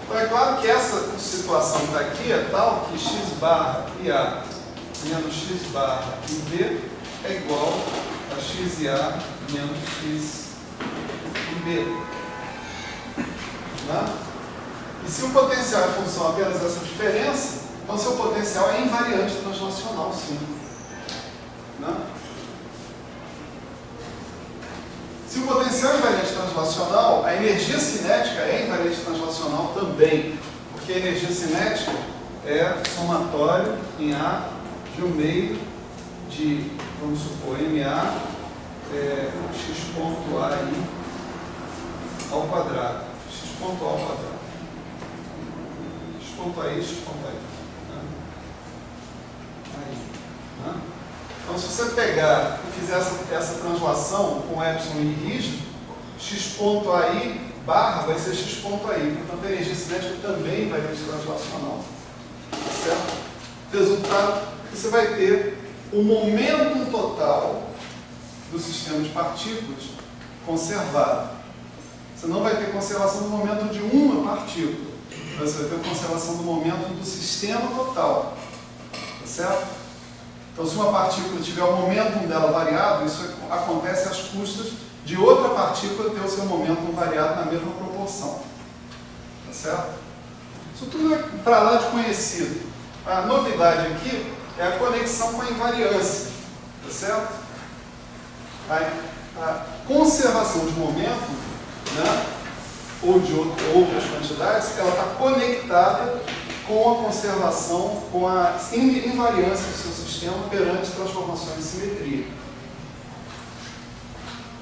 Então é claro que essa situação que está aqui é tal que x barra e a menos x barra e b é igual a x e a menos x e b. Né? E se o potencial é função apenas dessa diferença, então seu potencial é invariante translacional, sim. Né? Se o potencial é invariante translacional, a energia cinética é invariante translacional também, porque a energia cinética é somatório em A de um meio de, vamos supor, MA x ponto AI ao quadrado. X ponto A ao quadrado. X ponto AI, x ponto AI. Né? Aí. Né? Então, se você pegar e fizer essa translação com epsilon i rígido, x ponto AI barra vai ser x ponto AI. Portanto, a energia cinética também vai ser translacional. Certo? Resultado, você vai ter o momento total do sistema de partículas conservado. Você não vai ter conservação do momento de uma partícula. Você vai ter conservação do momento do sistema total. Tá certo? Então, se uma partícula tiver o momento dela variado, isso acontece às custas de outra partícula ter o seu momento variado na mesma proporção. Tá certo? Isso tudo é para lá de conhecido. A novidade aqui é a conexão com a invariância. Tá certo? A conservação de momento, né, ou de outras quantidades, ela está conectada com a conservação, com a invariância do seu sistema perante transformações de simetria.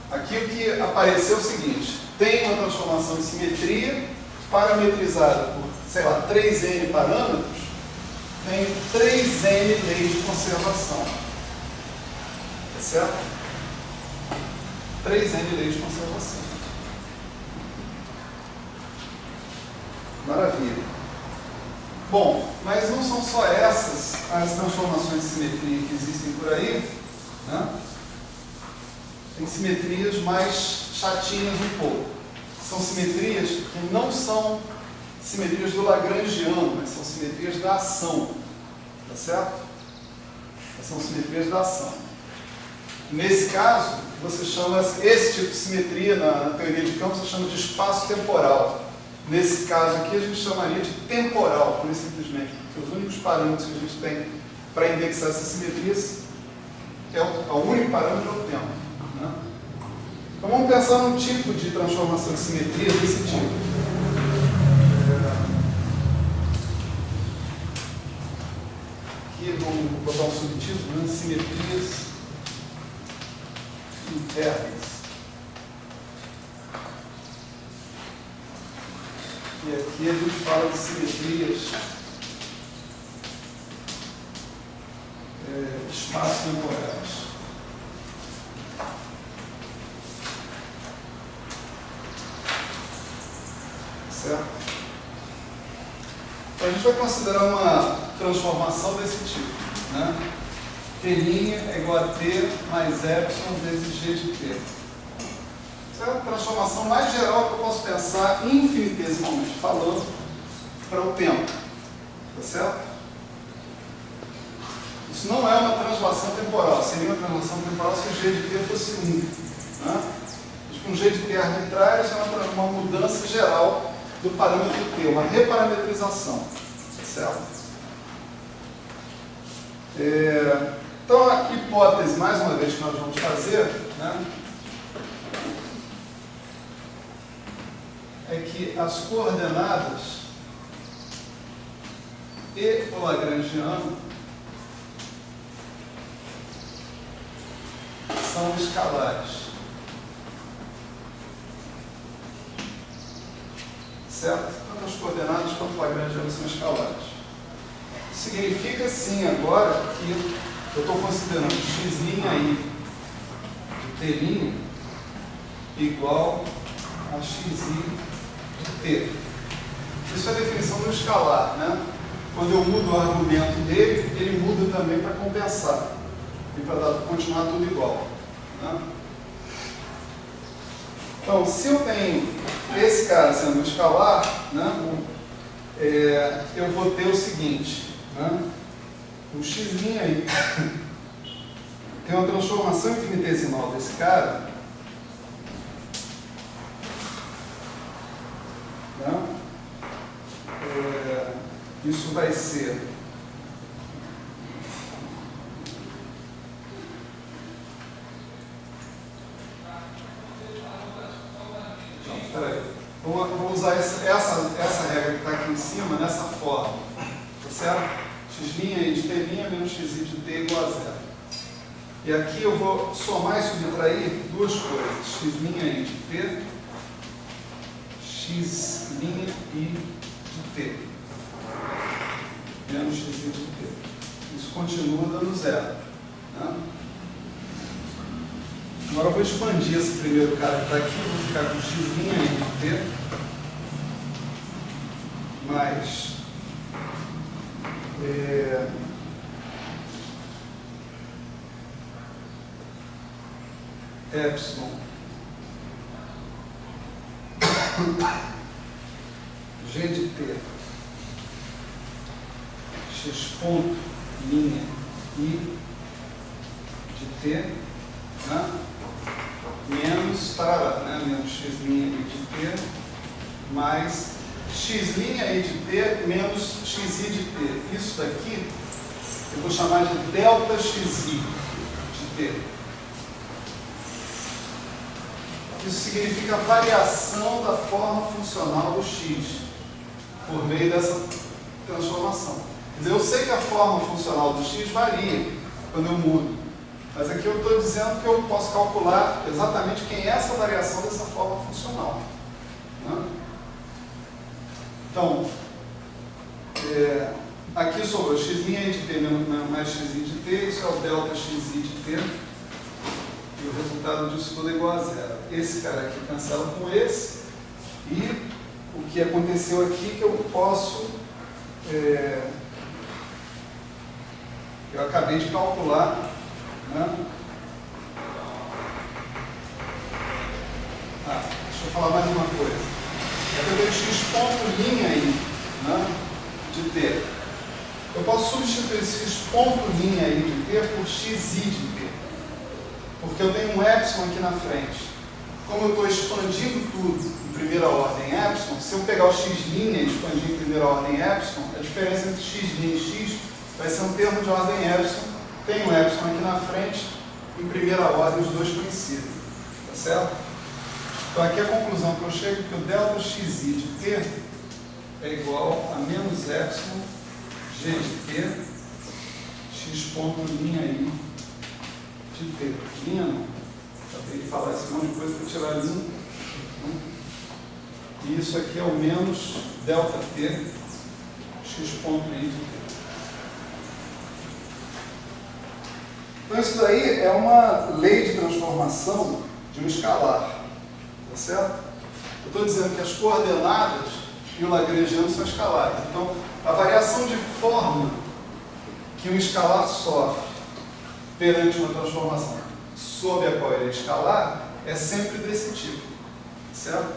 Aqui o que apareceu é o seguinte: tem uma transformação de simetria parametrizada por, sei lá, 3n parâmetros, tem 3n leis de conservação. Tá certo? 3n leis de conservação. Maravilha. Bom, mas não são só essas as transformações de simetria que existem por aí, né? Tem simetrias mais chatinhas um pouco. São simetrias que não são simetrias do Lagrangiano, mas são simetrias da ação. Tá certo? São simetrias da ação. Nesse caso, você chama esse tipo de simetria, na teoria de campo, você chama de espaço temporal. Nesse caso aqui, a gente chamaria de temporal, por simplesmente, porque os únicos parâmetros que a gente tem para indexar essas simetrias o único parâmetro é o tempo. Né? Então vamos pensar num tipo de transformação de simetria desse tipo. o subtítulo, né? Simetrias internas. E aqui a gente fala de simetrias espaço-temporais. Certo? Então a gente vai considerar uma transformação desse tipo, né? T' é igual a T mais epsilon vezes G de T. Essa é a transformação mais geral que eu posso pensar, infinitesimalmente falando, para o tempo. Tá certo? Isso não é uma translação temporal. Seria uma translação temporal se o G de T fosse 1. Né? Com G de T arbitrário, isso é uma mudança geral do parâmetro T, uma reparametrização. Certo? Então, a hipótese, mais uma vez, que nós vamos fazer, né, é que as coordenadas e o lagrangiano são escalares. Certo? Tanto as coordenadas quanto o lagrangiano são escalares. Significa, sim, agora que eu estou considerando x' aí de t' igual a xi de t. Isso é a definição do escalar, né? Quando eu mudo o argumento dele, ele muda também para compensar e para continuar tudo igual. Né? Então, se eu tenho esse cara sendo um escalar, né, eu vou ter o seguinte, né, o x' aí tem uma transformação infinitesimal desse cara, né, isso vai ser vou usar essa regra que está aqui em cima, nessa forma, tá certo? X' aí de t' menos xi de t igual a 0. E aqui eu vou somar e subtrair duas coisas, x' aí de t, x' i de t, menos xi de t. Isso continua dando 0. Né? Agora eu vou expandir esse primeiro cara que está aqui, vou ficar com x' aí de t mais epsilon g de t x ponto linha i de t, né? Menos tarará, né? Menos x' i de t mais x' i de t menos xi de t. Isso daqui eu vou chamar de delta xi de t. Isso significa a variação da forma funcional do x por meio dessa transformação. Quer dizer, eu sei que a forma funcional do x varia quando eu mudo, mas aqui eu estou dizendo que eu posso calcular exatamente quem é essa variação dessa forma funcional. Né? Então, aqui sobrou x' i de t mais xi de t, isso é o delta xi de t, e o resultado disso tudo é igual a 0. Esse cara aqui cancela com esse, e o que aconteceu aqui que eu posso, eu acabei de calcular, né? Deixa eu falar mais uma coisa. Eu tenho x ponto linha aí, né, de t. Eu posso substituir esse x ponto linha aí de t por xi de t, porque eu tenho um epsilon aqui na frente. Como eu estou expandindo tudo em primeira ordem epsilon, se eu pegar o x' e expandir em primeira ordem epsilon, a diferença entre x' e x vai ser um termo de ordem epsilon. Tem um epsilon aqui na frente, em primeira ordem os dois coincidem. Tá certo? Então aqui a conclusão que eu chego é que o delta xi de t é igual a menos epsilon g de t x ponto linha I de T. Linha não. Acabei de falar esse monte de coisa para tirar linha. E isso aqui é o menos delta T, x ponto I de T. Então isso daí é uma lei de transformação de um escalar. Tá certo? Eu estou dizendo que as coordenadas e o lagrangiano são escalares. Então, a variação de forma que um escalar sofre perante uma transformação sob a qual ele é escalar é sempre desse tipo. Certo?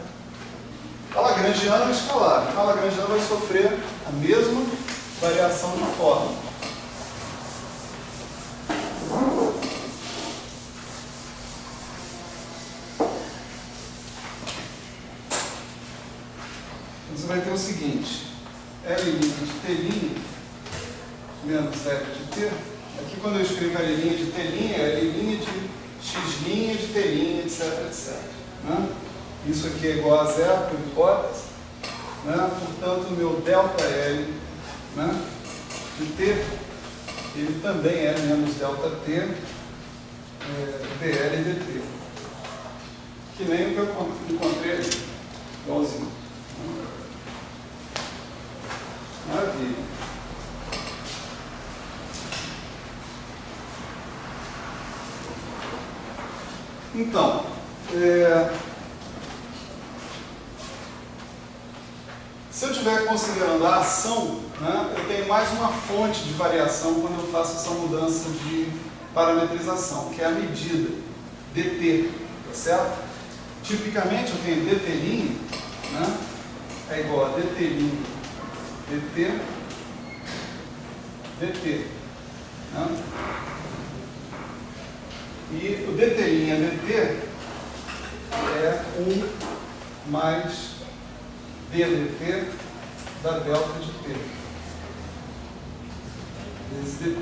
A lagrangiana é um escalar. Então, a lagrangiana vai sofrer a mesma variação de forma. Você vai ter o seguinte, L' de T' menos L de T. Aqui quando eu escrevo L' de T', é L' de X' de T', etc, etc. Né? Isso aqui é igual a zero, por hipótese. Né? Portanto, o meu delta L, né, de T, ele também é menos delta T dL dt. Que nem o que eu encontrei ali, igualzinho. Maravilha. Então, se eu estiver considerando a ação, né, eu tenho mais uma fonte de variação quando eu faço essa mudança de parametrização, que é a medida, dt, tá certo? Tipicamente eu tenho dt', né, é igual a dt', dt, dt. Né? E o dt' dt é 1 mais ddt da delta de t vezes dt.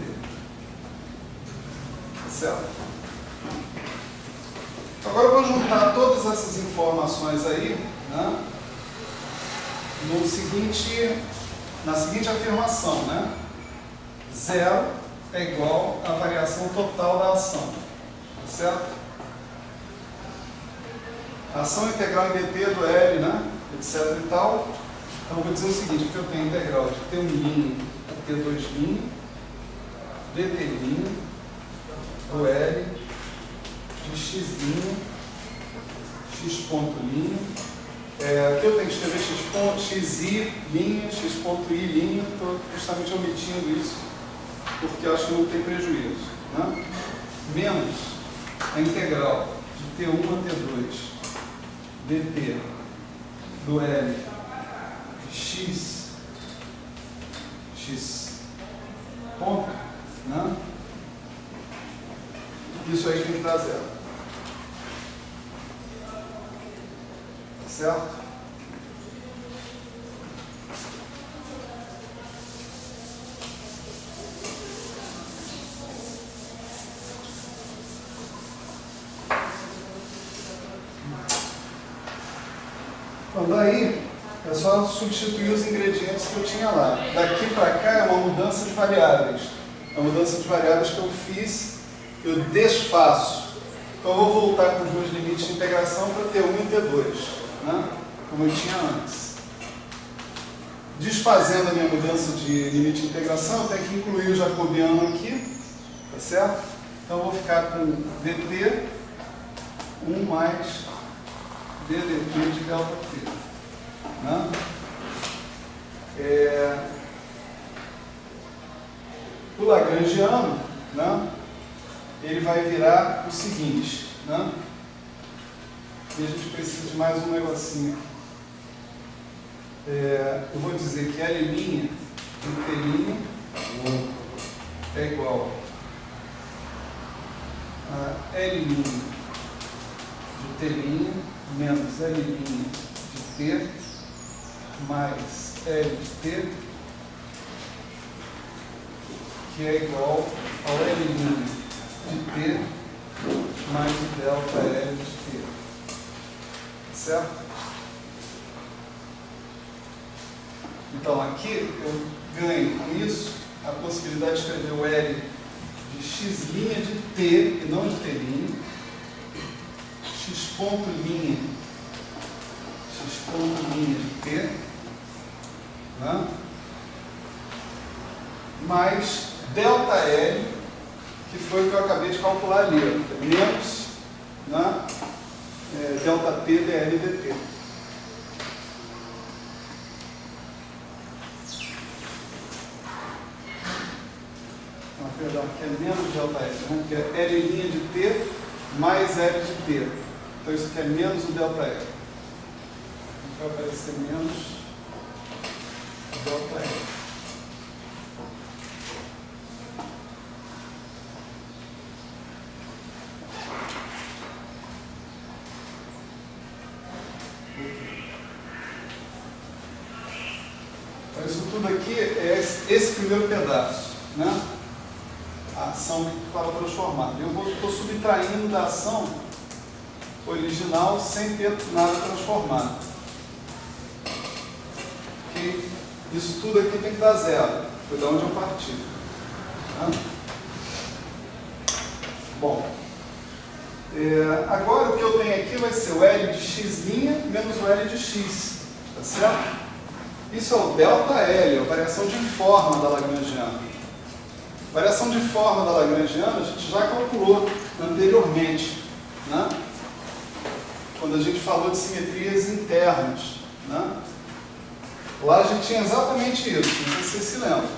Certo? Agora eu vou juntar todas essas informações aí, né, na seguinte afirmação, né? 0 é igual à variação total da ação. Certo? A ação integral em dt do L, né? Etc e tal. Então eu vou dizer o seguinte, que eu tenho integral de T1' a T2', dt' do L de x', x ponto linha. Aqui eu tenho que escrever x ponto, xi linha, x ponto i linha. Estou justamente omitindo isso, porque eu acho que não tem prejuízo. Né? Menos a integral de T1 a T2 dt do L de x ponto, né? Isso aí tem que dar zero. Certo? Então, daí, é só substituir os ingredientes que eu tinha lá. Daqui para cá é uma mudança de variáveis. É uma mudança de variáveis que eu fiz, eu desfaço. Então, eu vou voltar com os meus limites de integração para T1 e T2. Né? Como eu tinha antes. Desfazendo a minha mudança de limite de integração, eu tenho que incluir o jacobiano aqui, tá certo? Então eu vou ficar com dt 1 mais ddt de delta t. Né? O lagrangiano, né, ele vai virar o seguinte, né? E a gente precisa de mais um negocinho. Eu vou dizer que L' de T' é igual a L' de T' menos L' de T mais L de T, que é igual ao L' de T mais o delta L de T. Certo? Então aqui eu ganho com isso a possibilidade de escrever o L de x' de t, e não de t', x ponto linha de t, né? Mais delta L, que foi o que eu acabei de calcular ali, ó, menos, né, delta T dL dt. Não, perdão, que é menos delta L, né, que é L' de T mais L de T. Então isso aqui é menos o delta L. Então vai aparecer menos delta L. Então isso tudo aqui é esse primeiro pedaço, né? A ação que estava transformada. Eu estou subtraindo da ação original sem ter nada transformado. Okay? Isso tudo aqui tem que dar zero. Foi da onde eu parti. Tá? Bom, agora o que eu tenho aqui vai ser o L de x' menos o L de x. Tá certo? Isso é o delta L, a variação de forma da Lagrangiana. A variação de forma da Lagrangiana a gente já calculou anteriormente, né? Quando a gente falou de simetrias internas, né? Lá a gente tinha exatamente isso, não sei se vocês se lembram.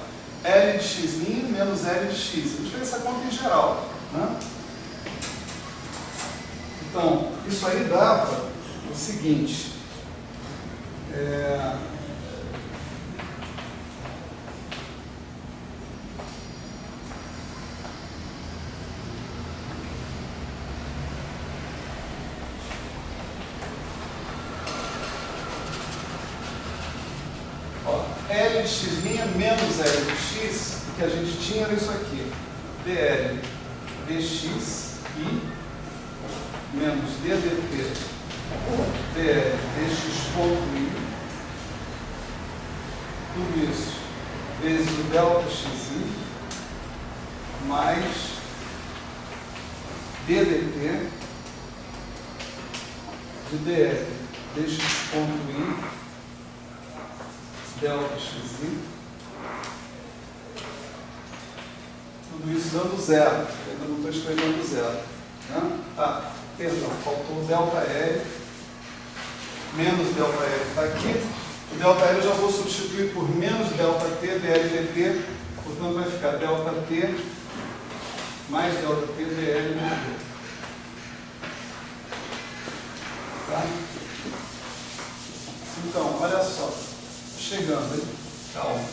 L de x' menos L de x. A gente fez essa conta em geral, né? Então, isso aí dava o seguinte. L de x' menos L de x, o que a gente tinha era isso aqui. dL dx i menos ddt dL dx ponto i, tudo isso vezes o delta xi mais ddt de dl dx ponto i delta xi, tudo isso dando zero, eu ainda não estou escrevendo zero, né? Tá, perdão, faltou o delta L, menos delta L está aqui, o delta L eu já vou substituir por menos delta T dL dt, portanto vai ficar delta T mais delta T dL dt. Tá? Então, olha só. Chegando, hein? Calma.